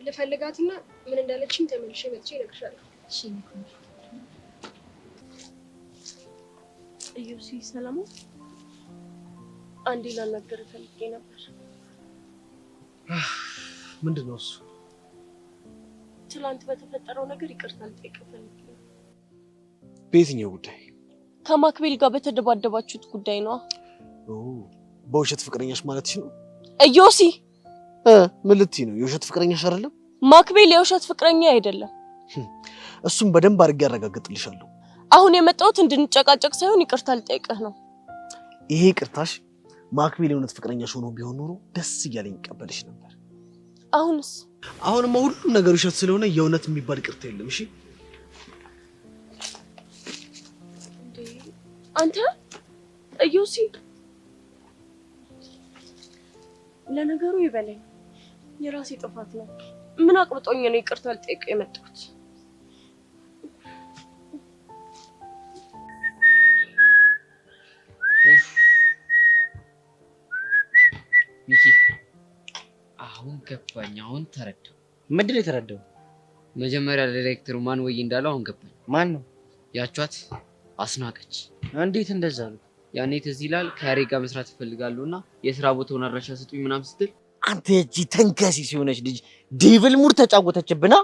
Speaker 15: ልፈልጋትና ምን እንዳለችኝ ተመልሼ መጥቼ እነግርሻለሁ።
Speaker 6: እሺ
Speaker 2: እዩሲ ሰላም፣ አንዴ ላናገር ፈልጌ ነበር።
Speaker 14: ምንድነው እሱ?
Speaker 2: ትላንት በተፈጠረው ነገር ይቅርታ ልጠይቅ ፈልጌ ነው።
Speaker 14: በየትኛው ጉዳይ?
Speaker 2: ከማክቤል ጋር በተደባደባችሁት ጉዳይ ነው።
Speaker 14: በውሸት ፍቅረኛሽ ማለትሽ ነው?
Speaker 2: እዮሲ
Speaker 14: ምን ልትይ ነው? የውሸት ፍቅረኛሽ አይደለም?
Speaker 2: ማክቤል የውሸት ፍቅረኛ አይደለም።
Speaker 14: እሱም በደንብ አድርጌ ያረጋግጥልሻለሁ።
Speaker 2: አሁን የመጣሁት እንድንጨቃጨቅ ሳይሆን ይቅርታ ልጠይቅህ ነው።
Speaker 14: ይሄ ይቅርታሽ ማክቤል የእውነት ፍቅረኛሽ ሆኖ ቢሆን ኖሮ ደስ እያለኝ ይቀበልሽ ነበር።
Speaker 2: አሁንስ?
Speaker 14: አሁንማ ሁሉም ነገር ውሸት ስለሆነ የእውነት የሚባል ይቅርታ የለም። እሺ
Speaker 2: አንተ እዮሲ፣ ለነገሩ ይበለኝ፣ የራሴ ጥፋት ነው። ምን አቅብጦኝ ነው ይቅርታ ልጠይቅ የመጣሁት?
Speaker 9: ሚኪ አሁን ገባኝ፣ አሁን ተረዳው።
Speaker 5: ምንድን ነው የተረዳው?
Speaker 9: መጀመሪያ ዳይሬክተሩ ማን ወይ እንዳለው አሁን ገባኝ።
Speaker 5: ማን ነው?
Speaker 9: ያቿት አስናቀች።
Speaker 5: እንዴት እንደዛ ነው?
Speaker 9: ያኔ ትዝ ይላል ከያሬ ጋር መስራት ይፈልጋሉና የስራ ቦታውን አድራሻ ስጡኝ ምናምን ስትል
Speaker 5: አንተ እጂ ተንከሲ ሲሆነች ልጅ ዴቪል ሙር ተጫወተችብና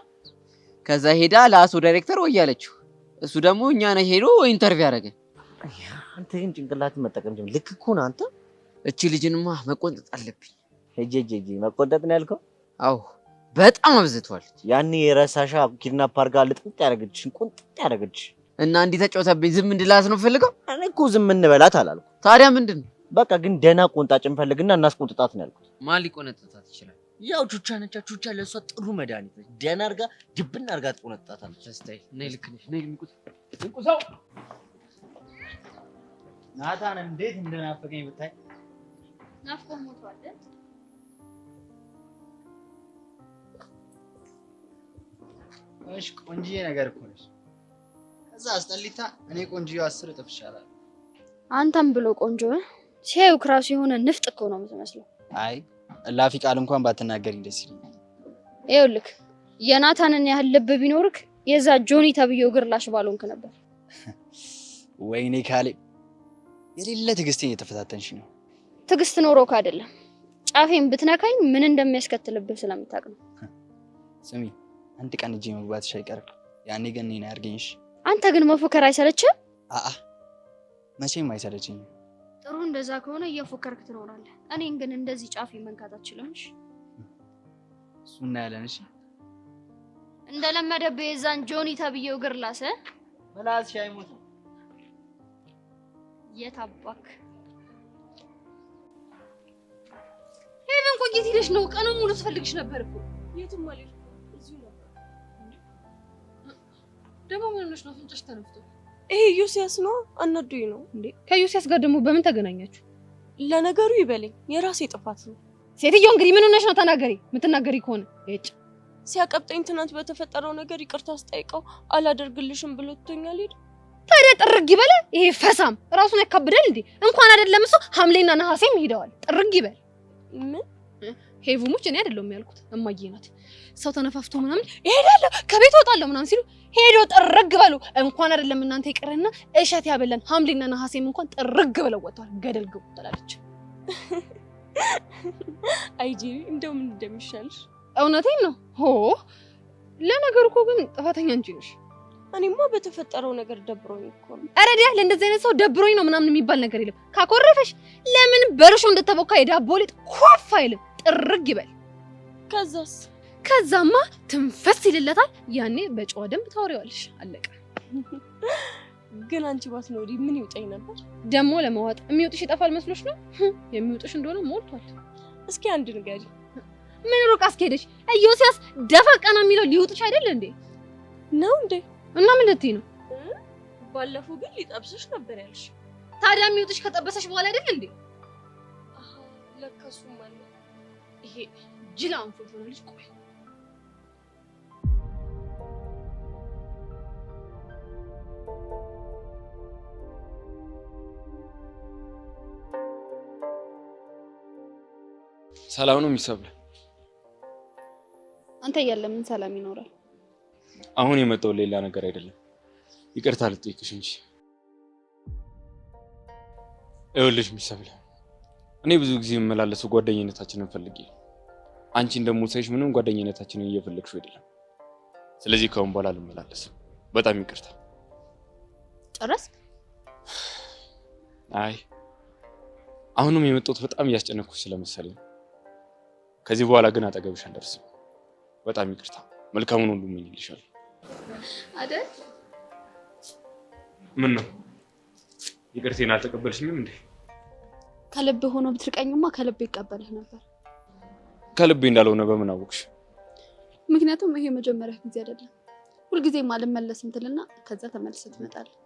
Speaker 9: ከዛ ሄዳ ለአሶ ዳይሬክተር ወይ ያለችው። እሱ ደግሞ እኛ ነህ ሄዶ ኢንተርቪው ያደረገ።
Speaker 5: አንተ ግን ጭንቅላት መጠቀም ጀምር። ልክ እኮ ነው አንተ።
Speaker 9: እቺ ልጅንማ መቆንጠጥ አለብኝ።
Speaker 16: ሄጄ መቆንጠጥ ነው ያልከው?
Speaker 9: አዎ በጣም አብዝቷል።
Speaker 16: ያኔ የረሳሻ ኪድናፕ አድርጋ ልጥጥ ያደረገችሽን ቁንጥጥ ያደረገችሽ
Speaker 9: እና እንዲህ ተጫውታብኝ ዝም እንድላት ነው ፈልገው?
Speaker 16: እኔ እኮ ዝም እንበላት አላልኩም።
Speaker 9: ታዲያ ምንድን ነው?
Speaker 16: በቃ ግን ደህና ቆንጣጭ እንፈልግና እናስቆንጥጣት ነው ያልኩት።
Speaker 9: ማን ሊቆነጥጣት ይችላል?
Speaker 16: ያው ቹቻ ነች። ቹቻ ለእሷ ጥሩ መድኃኒት ነች። ደህና አድርጋ ድብና አድርጋ ትቆነጥጣታለች።
Speaker 9: አስታይ ነይ፣ ልክ ነሽ። ነይ ልንቁስ
Speaker 11: እንቁሰው። ናታን እንዴት እንደናፈቀኝ ብታይ።
Speaker 7: ናፍቆ ሞቷል።
Speaker 11: እሺ ቆንጂዬ ነገር እኮ ነሽ። ከዛ አስጠሊታ እኔ ቆንጂዬ 10 እጥፍ ይሻላል።
Speaker 6: አንተም ብሎ ቆንጆ ሲያዩ ክራሱ የሆነ ንፍጥ እኮ ነው የምትመስለው።
Speaker 11: አይ እላፊ ቃል እንኳን ባትናገሪኝ ደስ ይለኛል።
Speaker 6: ይኸውልህ የናታንን ያህል ልብ ቢኖርክ የዛ ጆኒ ተብዬው እግር ላሽ ባልሆንክ ነበር።
Speaker 11: ወይኔ ካሌ የሌለ ትዕግስቴን እየተፈታተንሽ ነው።
Speaker 6: ትዕግስት ኖሮክ አይደለም ጫፌን ብትነካኝ ምን እንደሚያስከትልብህ ስለምታውቅ ነው።
Speaker 11: ስሚ አንድ ቀን እጄ መግባትሽ አይቀርም። ያኔ ግን እኔን አያርገኝሽ።
Speaker 6: አንተ ግን መፎከር አይሰለችም?
Speaker 11: አአ መቼም አይሰለችኝም።
Speaker 6: ጥሩ እንደዛ ከሆነ እየፎከርክ ትኖራለህ። እኔን ግን እንደዚህ ጫፌ መንካት አትችልም። እሺ
Speaker 11: እሱ እናያለን። እሺ
Speaker 6: እንደለመደብህ የዛን ጆኒ ተብዬው እግር ላሰ
Speaker 11: ምላስሽ አይሞትም።
Speaker 6: የታባክ
Speaker 7: ሄቨን ቆይ የት ሄደሽ ነው? ቀኑን ሙሉ ስፈልግሽ ነበር እኮ።
Speaker 15: የትም አልሄድኩም፣ እዚሁ ነበር።
Speaker 7: ደግሞ ምን ሆነሽ ነው? ፍንጭሽ ተነፍቶ?
Speaker 15: ይሄ ዮሲያስ ነው፣ አናዶኝ ነው እንዴ።
Speaker 7: ከዮሲያስ ጋር ደግሞ በምን ተገናኛችሁ?
Speaker 15: ለነገሩ ይበለኝ፣ የራሴ ጥፋት ነው።
Speaker 7: ሴትዮ እንግዲህ ምን ሆነሽ ነው? ተናገሪ። የምትናገሪ ከሆነ እጭ
Speaker 15: ሲያቀብጠኝ ትናንት በተፈጠረው ነገር ይቅርታ አስጠይቀው አላደርግልሽም ብሎ ትቶኛል። ሄደ።
Speaker 7: ታዲያ ጥርግ ይበለ። ይሄ ፈሳም ራሱን ያካብዳል እንዴ? እንኳን አይደለም እሱ ሐምሌና ነሐሴም ሄደዋል። ጥርግ ይበል።
Speaker 15: ምን
Speaker 7: ሄቭሙች እኔ አይደለም ያልኩት እማዬ ናት። ሰው ተነፋፍቶ ምናምን ይሄዳል ከቤት ወጣለሁ ምናምን ሲሉ ሄዶ ጥርግ በሉ። እንኳን አይደለም እናንተ ይቀርና እሸት ያበለን ሐምሌና ነሐሴም እንኳን ጥርግ ብለው ወጣል። ገደል ግቡ ትላለች።
Speaker 15: አይጂ እንደው ምን እንደሚሻልሽ
Speaker 7: እውነቴን ነው። ሆ ለነገሩ እኮ ግን ጥፋተኛ አንቺ ነሽ።
Speaker 15: እኔማ በተፈጠረው ነገር ደብሮኝ እኮ ነው።
Speaker 7: አረዲያ ለእንደዚህ አይነት ሰው ደብሮኝ ነው ምናምን የሚባል ነገር የለም። ካኮረፈሽ ለምን በርሾ እንደተቦካ የዳቦ ሊጥ ኮፍ አይልም። ጥርግ ይበል። ከዛማ ትንፈስ ይልለታል። ያኔ በጨዋ ደንብ ታወሪዋለሽ። አለቀ።
Speaker 15: ግን አንቺ ባትኖሪ ምን ይውጠኝ ነበር?
Speaker 7: ደሞ ለመዋጥ የሚውጥሽ ይጠፋል መስሎሽ ነው? የሚውጥሽ እንደሆነ ሞልቷል።
Speaker 15: እስኪ አንድ ንገሪ።
Speaker 7: ምን ሩቅ አስኬደሽ? ኢዮስያስ ደፋ ቀና የሚለው ሊውጥሽ አይደል እንዴ?
Speaker 15: ነው እንዴ?
Speaker 7: እና ምን ልትይ ነው?
Speaker 15: ባለፈው ግን ሊጠብስሽ ነበር ያልሽ።
Speaker 7: ታዲያ የሚውጥሽ ከጠበሰሽ በኋላ አይደል እንዴ?
Speaker 15: ለካሱ ማለት
Speaker 7: ይሄ ጅላ አንፎት ነው ልጅ። ቆይ
Speaker 12: ሰላም ነው የሚሰብለ።
Speaker 6: አንተ እያለ ምን ሰላም ይኖራል?
Speaker 12: አሁን የመጣው ሌላ ነገር አይደለም፣ ይቅርታ ልጠይቅሽ እንጂ። ይኸውልሽ የሚሰብለ፣ እኔ ብዙ ጊዜ የምመላለሰው ጓደኝነታችንን ፈልጌ፣ አንቺን ደግሞ ሳይሽ ምንም ጓደኝነታችንን እየፈለግሽው አይደለም። ስለዚህ ከአሁን በኋላ አልመላለስም። በጣም ይቅርታ።
Speaker 6: ጨረስ?
Speaker 12: አይ አሁንም የመጣሁት በጣም እያስጨነኩሽ ስለመሰለኝ፣ ከዚህ በኋላ ግን አጠገብሽ አልደርስም። በጣም ይቅርታ። መልካሙን ሁሉ እመኝልሻለሁ።
Speaker 6: አይደል?
Speaker 12: ምን ነው ይቅርቴን አልተቀበልሽኝም እንዴ?
Speaker 6: ከልብ ሆኖ ብትርቀኝማ ከልብ ይቀበልህ ነበር።
Speaker 12: ከልቤ እንዳልሆነ በምን አወቅሽ?
Speaker 6: ምክንያቱም ይሄ መጀመሪያ ጊዜ አይደለም። ሁልጊዜም አልመለስም ትልና ከዛ ተመልሰህ ትመጣለህ።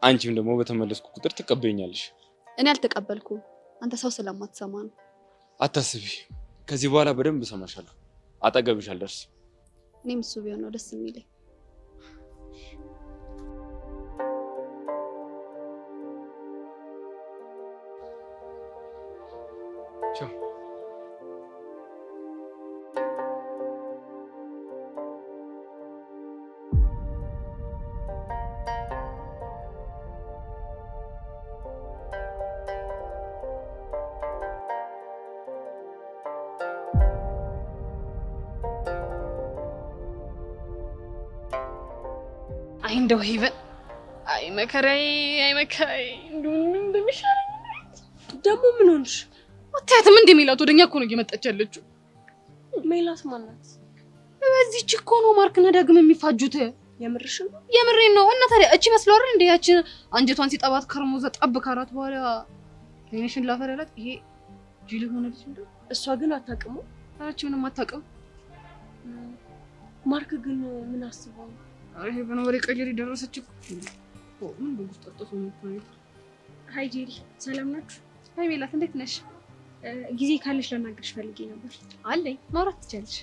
Speaker 12: አንቺም ደግሞ በተመለስኩ ቁጥር ትቀበኛለሽ።
Speaker 6: እኔ አልተቀበልኩም። አንተ ሰው ስለማትሰማ ነው።
Speaker 12: አታስቢ፣ ከዚህ በኋላ በደንብ እሰማሻለሁ። አጠገብሽ አልደርስም።
Speaker 6: እኔም እሱ ቢሆን ነው ደስ የሚለኝ።
Speaker 12: ቻው።
Speaker 7: አይ እንደው ሄቨን፣ አይ መከራዬ፣ አይ መከራዬ፣ እንደው ምን እንደሚሻለኝ
Speaker 15: ደግሞ ምን ሆንሽ?
Speaker 3: አታያትም እንዴ ሜላት ወደኛ እኮ ነው እየመጣች ያለችው።
Speaker 15: ሜላት ማናት?
Speaker 3: በዚህች እኮ ነው ማርክና ዳግም የሚፋጁት።
Speaker 15: የምርሽ ነው?
Speaker 3: የምሬን ነው። እና ታዲያ እቺ መስሎ አይደል እንዴ ያችን አንጀቷን ሲጠባት ከርሞ ዘጠብ ካራት በኋላ የኔሽን ላፈር ያላት ይሄ ጅል ሆነ ልጅ እንዴ?
Speaker 15: እሷ ግን አታውቅም።
Speaker 3: አራች ምንም አታውቅም።
Speaker 15: ማርክ ግን ምን አስበው ነው?
Speaker 3: ይሄ በነወሬ ቀየር ደረሰች እኮ ምን በውስጥ ተጠሶ ነው።
Speaker 15: ሃይ ጄሪ፣ ሰላም ናችሁ?
Speaker 3: ሃይ ሜላት፣ እንዴት ነሽ?
Speaker 15: ጊዜ ካለሽ ላናግርሽ ፈልጌ ነበር።
Speaker 3: አለኝ፣ ማውራት ትችያለሽ።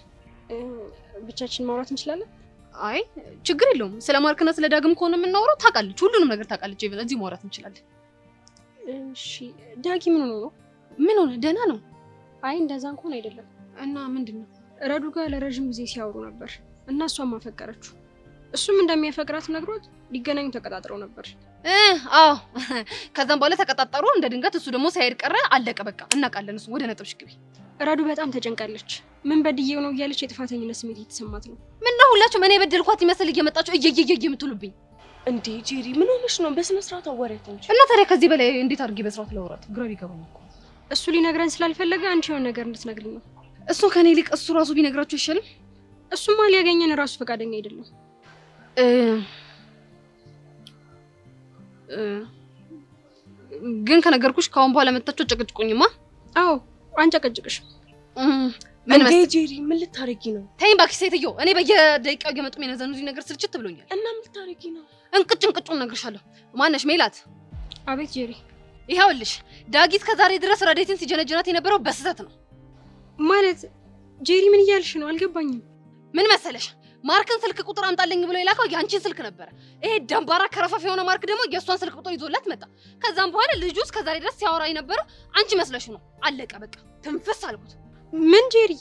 Speaker 15: ብቻችን ማውራት እንችላለን?
Speaker 3: አይ ችግር የለውም። ስለ ማርክና ስለ ዳግም ከሆነ የምናወራው ታውቃለች፣ ሁሉንም ነገር ታውቃለች። እዚህ ማውራት እንችላለን።
Speaker 15: እሺ፣ ዳጊ ምን ሆኖ ነው?
Speaker 3: ምን ሆነ? ደህና ነው።
Speaker 15: አይ እንደዛ እንኳን አይደለም።
Speaker 3: እና ምንድነው?
Speaker 15: ረዱ ጋር ለረጅም ጊዜ ሲያወሩ ነበር እና እሷም አፈቀረችው። እሱም እንደሚያፈቅራት ነግሮት ሊገናኙ ተቀጣጥረው ነበር።
Speaker 3: አዎ ከዛም በኋላ ተቀጣጠሩ። እንደ ድንገት እሱ ደግሞ ሳይሄድ ቀረ። አለቀ በቃ። እናውቃለን። እሱ ወደ ነጥብሽ ግቢ።
Speaker 15: ረዱ በጣም ተጨንቃለች። ምን በድዬው ነው እያለች የጥፋተኝነት ስሜት እየተሰማት ነው።
Speaker 3: ምን ነው ሁላችሁም እኔ በደልኳት ይመስል እየመጣችሁ እየየየ የምትሉብኝ
Speaker 15: እንዴ? ጄሪ ምን ሆነሽ ነው? በስነ ስርዓት አዋሪያት እንጂ።
Speaker 3: እና ታዲያ ከዚህ በላይ እንዴት አድርጌ በስርዓት ላወራት? ግራ ቢገባኝ እኮ።
Speaker 15: እሱ ሊነግረን ስላልፈለገ አንቺ የሆነ ነገር እንድትነግሪኝ ነው።
Speaker 3: እሱን ከኔ ይልቅ እሱ ራሱ ቢነግራችሁ አይሻልም?
Speaker 15: እሱማ ሊያገኘን ራሱ ፈቃደኛ አይደለም።
Speaker 3: ግን ከነገርኩሽ ካሁን በኋላ መጣችሁ ጨቅጭቁኝማ።
Speaker 15: አዎ አንጨቅጭቅሽም።
Speaker 3: ምን መሰለሽ
Speaker 15: ጄሪ፣ ምን ልታረጊ ነው?
Speaker 3: ተይኝ እባክሽ ሴትዮ። እኔ በየደቂቃው እየመጡ የሚነዘኑኝ ነገር ስልችት ብሎኛል።
Speaker 15: እና ምን ልታረጊ ነው?
Speaker 3: እንቅጩን እነግርሻለሁ። ማነሽ? ሜላት።
Speaker 15: አቤት ጄሪ።
Speaker 3: ይኸውልሽ ዳጊት ከዛሬ ድረስ ረዴትን ሲጀነጅናት የነበረው በስህተት ነው።
Speaker 15: ማለት ጄሪ ምን እያልሽ ነው? አልገባኝም።
Speaker 3: ምን መሰለሽ ማርክን ስልክ ቁጥር አምጣልኝ ብሎ የላከው ያንቺን ስልክ ነበረ። ይሄ ደንባራ ከረፈፍ የሆነ ማርክ ደግሞ የእሷን ስልክ ቁጥር ይዞላት መጣ። ከዛም በኋላ ልጁ እስከዛሬ ድረስ ሲያወራ የነበረው አንቺ መስለሽው ነው። አለቀ በቃ። ትንፍስ አልኩት።
Speaker 15: ምን ጄሪ?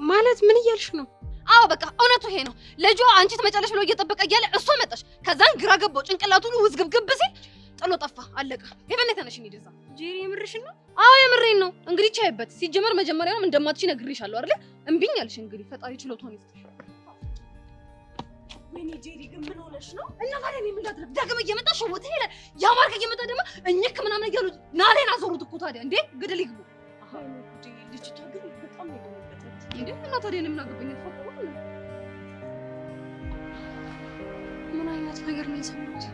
Speaker 15: ማለት ምን እያልሽ ነው?
Speaker 3: አዎ በቃ እውነቱ ይሄ ነው። ልጁ አንቺ ትመጫለሽ ብሎ እየጠበቀ እያለ እሷ መጣች። ከዛን ግራ ገባው። ጭንቅላቱ ሁሉ ውዝግብግብ ሲል ጥሎ ጠፋ። አለቀ። የበኔ ተነሽ እንሂድ እዛ።
Speaker 15: ጄሪ የምርሽን ነው?
Speaker 3: አዎ የምሬን ነው። እንግዲህ ቻይበት። ሲጀመር መጀመሪያውም እንደማትሽ ነግሬሻለሁ አይደል? እምቢኝ አልሽ። እንግዲህ ፈጣሪ ችሎታውን ይስጥሽ።
Speaker 15: ወይኔ ጄሪ ግን ምን ሆነሽ ነው?
Speaker 3: እና ታዲያ እኔ ምን ላድርግ? ዳግም እየመጣ ሸወተ ሄደ። ያ ማርክ እየመጣ ደግሞ እኝክ ምናምን እያሉ ናሌን አዞሩት እኮ። ታዲያ እንዴ ገደል ይግቡ።
Speaker 15: አይ ነው ጉዴ። ልጅቷ ግን በጣም ነው የደነገጠች።
Speaker 3: እንዴ እና ታዲያ እኔ ምን አገባኝ?
Speaker 15: ምን አይነት ነገር ነው የሰማሁት?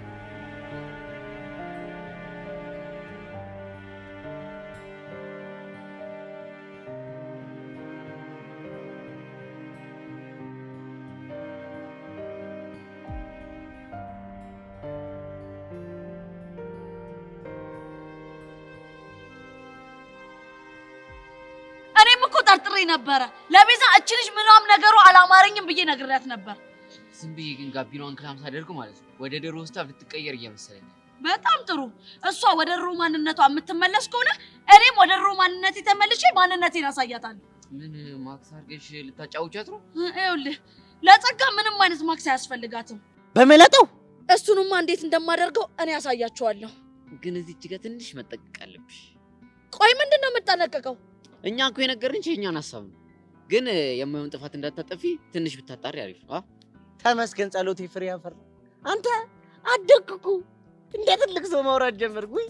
Speaker 4: ጠርጥሬ ነበረ። ለቤዛ እቺ ልጅ ምንም ነገሩ አላማረኝም ብዬ ነግሬያት ነበር።
Speaker 9: ዝም ብዬ ግን ጋቢናውን ክላም ሳደርግ ማለት ነው ወደ ድሮ ስታፍ ልትቀየር እየመሰለኝ።
Speaker 4: በጣም ጥሩ። እሷ ወደ ድሮ ማንነቷ የምትመለስ ከሆነ እኔም ወደ ድሮ ማንነቴ ተመልሼ ማንነቴን አሳያታለሁ።
Speaker 9: ምን ማክስ አድርገሽ ልታጫውቻት ነው?
Speaker 4: ይኸውልህ ለጸጋ ምንም አይነት ማክስ አያስፈልጋትም።
Speaker 16: በመለጠው
Speaker 4: እሱንማ እንዴት እንደማደርገው እኔ ያሳያቸዋለሁ።
Speaker 9: ግን እዚች ጋር ትንሽ መጠንቀቅ አለብሽ።
Speaker 4: ቆይ ምንድነው የምጠነቀቀው?
Speaker 9: እኛ እኮ የነገርንሽ የእኛን ሀሳብ ነው። ግን የማይሆን ጥፋት እንዳታጠፊ ትንሽ ብታጣሪ አሪፍ ነው።
Speaker 16: ተመስገን ጸሎቴ ፍሬ ያፈራ። አንተ አደግኩ እንደ ትልቅ ሰው ማውራት ጀመርኩኝ።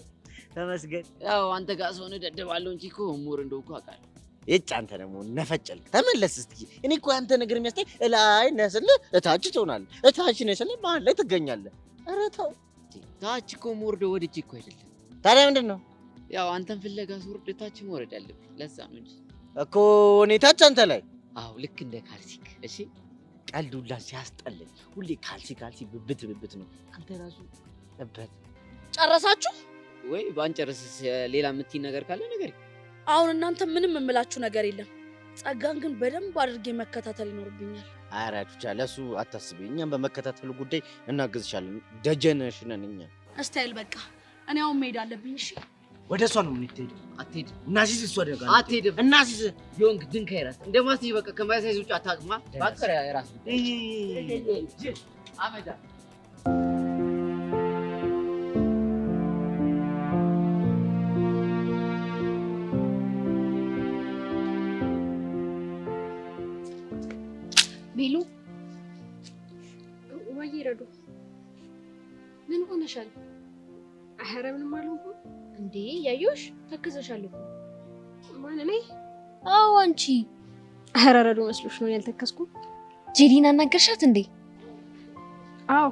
Speaker 16: ተመስገን።
Speaker 9: ያው አንተ ጋር ሰው ነው ደደባለው እንጂ እኮ ሙር እንደው እኮ አውቃለሁ።
Speaker 16: እጭ አንተ ደግሞ ነፈጨልክ። ተመለስ እስቲ። እኔ እኮ አንተ ነገር የሚያስጠኝ ላይ ነስል እታች ትሆናለህ፣ እታች ነስል መሀል ላይ ትገኛለህ። ኧረ ተው።
Speaker 9: ታች እኮ ሙርዶ ወድጄ እኮ አይደለም።
Speaker 16: ታዲያ ምንድን ነው?
Speaker 9: ያው አንተን ፍለጋ ስወርድ ታች መውረድ አለብኝ። ለዛ ነው እንጂ
Speaker 16: እኮ እኔ ታች አንተ ላይ።
Speaker 9: አዎ ልክ እንደ ካልሲክ። እሺ
Speaker 16: ቀልዱላ ሲያስጠለኝ ሁሌ ካልሲ ብብት ነው። አንተ ራሱ እበት።
Speaker 4: ጨረሳችሁ
Speaker 9: ወይ? ባንጨርስስ ሌላ የምትይ ነገር ካለ ነገር።
Speaker 4: አሁን እናንተ ምንም የምላችሁ ነገር የለም። ጸጋን ግን በደንብ አድርጌ መከታተል ይኖርብኛል።
Speaker 16: አራቹቻ ለሱ አታስቢ። እኛም በመከታተሉ ጉዳይ እናግዝሻለን። ደጀነሽ ነን እኛ።
Speaker 4: እስታይል በቃ እኔ አሁን መሄድ አለብኝ። እሺ
Speaker 16: ወደ እሷ ነው የምንሄደው።
Speaker 9: አትሄድም።
Speaker 16: እናሲስ እሷ ደጋ
Speaker 9: አትሄድም።
Speaker 16: እናሲስ
Speaker 9: ዮንግ ድንካ ይራስ እንደማስይ በቃ ከማይሳይዝ ውጭ አታውቅማ። ባከራ ይራስ አመዳ
Speaker 15: ቤሉ ወይ ረዱ ምን ሆነሻል? ኧረ ምንም አልሆንኩም። እንዴ ያዩሽ ተከዘሻል እኮ።
Speaker 2: ማን እኔ?
Speaker 15: አዎ አንቺ።
Speaker 2: ኧረ ረዱ መስሎሽ ነው ያልተከስኩ?
Speaker 15: ጄሊን አናገርሻት እንዴ?
Speaker 2: አዎ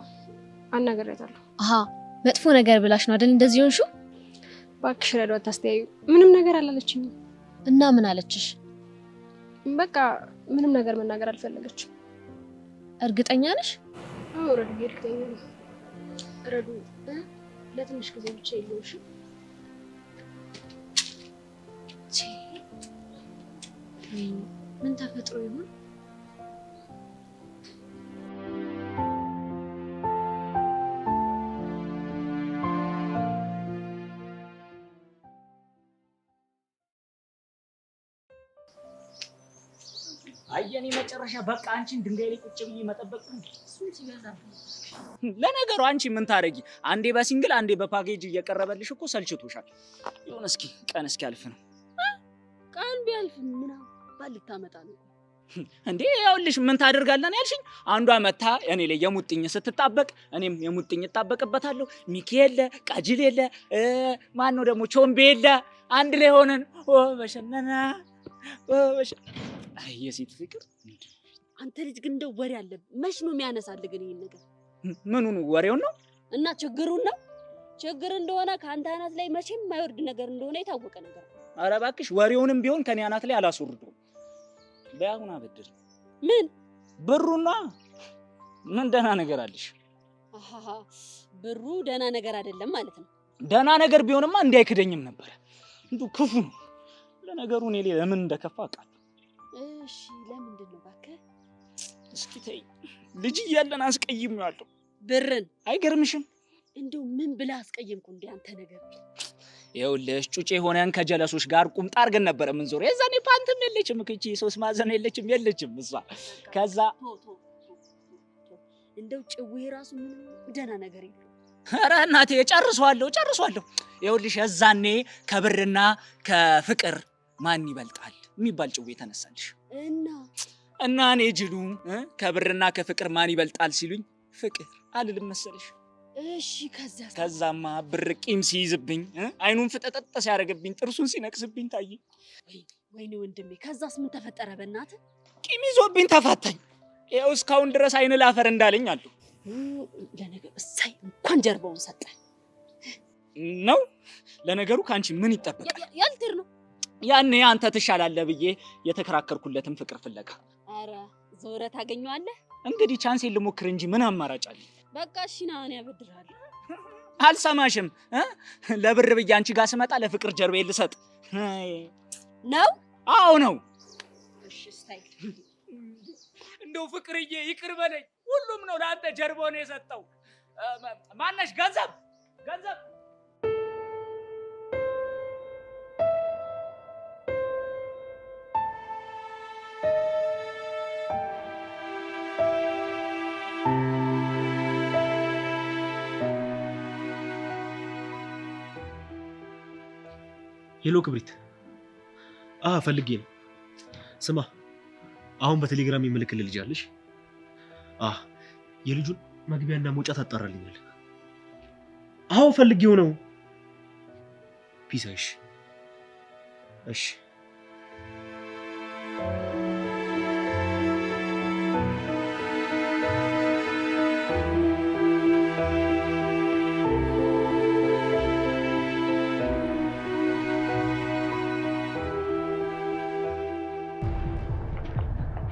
Speaker 2: አናገራታለሁ።
Speaker 15: አሃ መጥፎ ነገር ብላሽ ነው አይደል እንደዚህ ሆንሽው?
Speaker 2: እባክሽ ረዱ አታስተያዩ። ምንም ነገር አላለችኝም።
Speaker 15: እና ምን አለችሽ?
Speaker 2: በቃ ምንም ነገር መናገር አልፈለገችም።
Speaker 15: እርግጠኛ ነሽ?
Speaker 2: አዎ ረዱ እርግጠኛ ነኝ። ረዱ ለትንሽ ጊዜ ብቻ ይለውሽ።
Speaker 15: ምን ተፈጥሮ ይሆን?
Speaker 16: አየኔ መጨረሻ በቃ አንቺን ድንጋይ ላይ ቁጭ ብዬ መጠበቅ ነው። እሱን ሲበዛብኝ። ለነገሩ አንቺ ምን ታረጊ? አንዴ በሲንግል አንዴ በፓኬጅ እየቀረበልሽ እኮ ሰልችቶሻል። ይሁን እስኪ ቀን እስኪ አልፍ ነው።
Speaker 18: ቀን ቢያልፍ ምን አባል ልታመጣ ነው
Speaker 16: እንዴ? ይኸውልሽ ምን ታደርጋለን ያልሽኝ? አንዷ መታ እኔ ላይ የሙጥኝ ስትጣበቅ እኔም የሙጥኝ እጣበቅበታለሁ። ሚኪ የለ ቃጅል የለ ማን ነው ደግሞ ቾምቤ የለ አንድ ላይ ሆነን በሸነና የሴት ፍቅር።
Speaker 18: አንተ ልጅ ግን እንደው ወሬ አለ። መች ነው የሚያነሳልህ ግን ይሄን ነገር?
Speaker 16: ምኑን ወሬውን ነው?
Speaker 18: እና ችግሩን ነው? ችግር እንደሆነ ከአንተ አናት ላይ መቼም የማይወርድ ነገር እንደሆነ የታወቀ ነገር ነው።
Speaker 16: ኧረ እባክሽ ወሬውንም ቢሆን ከኔ አናት ላይ አላስወርደውም። በያሁን አበድር።
Speaker 18: ምን
Speaker 16: ብሩና ምን ደህና ነገር አለሽ?
Speaker 18: አሃ ብሩ ደህና ነገር አይደለም ማለት ነው።
Speaker 16: ደህና ነገር ቢሆንማ እንዳይክደኝም ነበር። እንዱ ክፉ ነው። ለነገሩ እኔ ለምን እንደከፋ አውቃለሁ።
Speaker 18: እሺ ለምንድን ነው እባክህ?
Speaker 16: እስኪ ተይ ልጅ እያለን አስቀይሜዋለሁ።
Speaker 18: ብርን
Speaker 16: አይገርምሽም?
Speaker 18: እንደው ምን ብለህ አስቀየምኩ እንዴ አንተ ነገር?
Speaker 16: ይኸውልሽ ጩጬ ሆነን ከጀለሶች ጋር ቁምጣ አድርገን ነበር የምንዞረው። የዛኔ ፓንትም የለችም እቺ 3 ማዕዘን የለችም እሷ። ከዛ
Speaker 18: እንደው ጭዌ ራሱ ምንም ደህና ነገር የለም።
Speaker 16: ኧረ እናቴ ጨርሷለሁ። ይኸውልሽ የዛኔ ከብርና ከፍቅር ማን ይበልጣል የሚባል ጭዌ ተነሳልሽ እና እኔ ጅሉ ከብርና ከፍቅር ማን ይበልጣል ሲሉኝ ፍቅር አልልም መሰለሽ።
Speaker 18: እሺ
Speaker 16: ከዛማ ብር ቂም ሲይዝብኝ አይኑን ፍጠጠጥ ሲያደርግብኝ ጥርሱን ሲነቅስብኝ ታየኝ።
Speaker 18: ወይኔ ወንድሜ ከዛስ ምን ተፈጠረ? በእናትህ
Speaker 16: ቂም ይዞብኝ ተፋታኝ። ይኸው እስካሁን ድረስ አይን ላፈር እንዳለኝ አሉ።
Speaker 18: ለነገሩ እሳይ እንኳን ጀርባውን ሰጠ
Speaker 16: ነው። ለነገሩ ካንቺ ምን ይጠበቃል?
Speaker 18: ያልትር ነው
Speaker 16: ያኔ አንተ ትሻላለህ ብዬ የተከራከርኩለትን ፍቅር ፍለጋ።
Speaker 18: አረ ዞረ ታገኘዋለህ።
Speaker 16: እንግዲህ ቻንስ ልሞክር እንጂ ምን አማራጭ አለ?
Speaker 18: በቃ እሺ ና እኔ አበድርሃለሁ።
Speaker 16: አልሰማሽም? ለብር ብዬ አንቺ ጋር ስመጣ ለፍቅር ጀርባዬን ልሰጥ
Speaker 18: ነው?
Speaker 16: አዎ ነው።
Speaker 18: እሺ ስታይ
Speaker 16: እንደው ፍቅርዬ ይቅር በለኝ። ሁሉም ነው ለአንተ ጀርባውን የሰጠው። ማነሽ? ገንዘብ
Speaker 5: ሄሎ ክብሪት። ፈልጌ ነው። ስማ አሁን በቴሌግራም የምልክልህ ልጅ አለሽ? የልጁን መግቢያና መውጫ ታጣራልኛል። ፈልጌው ነው። ፒስ። እሺ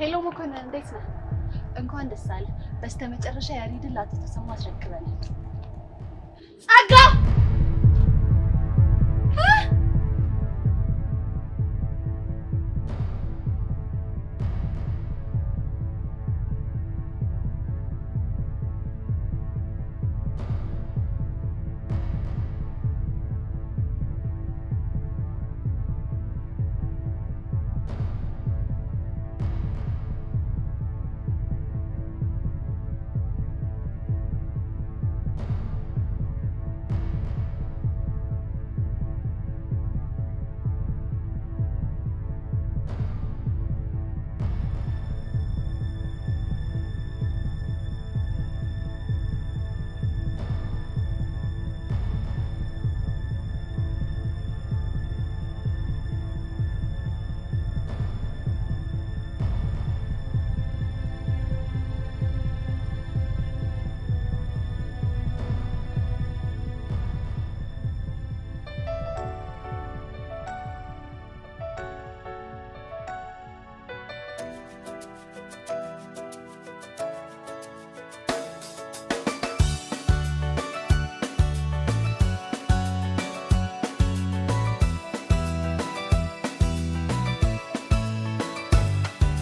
Speaker 7: ሄሎ መኮንን እንዴት ነህ? እንኳን ደስ አለ። በስተመጨረሻ ያሬድን ላንተ ተሰማ አስረክበናል። ጸጋ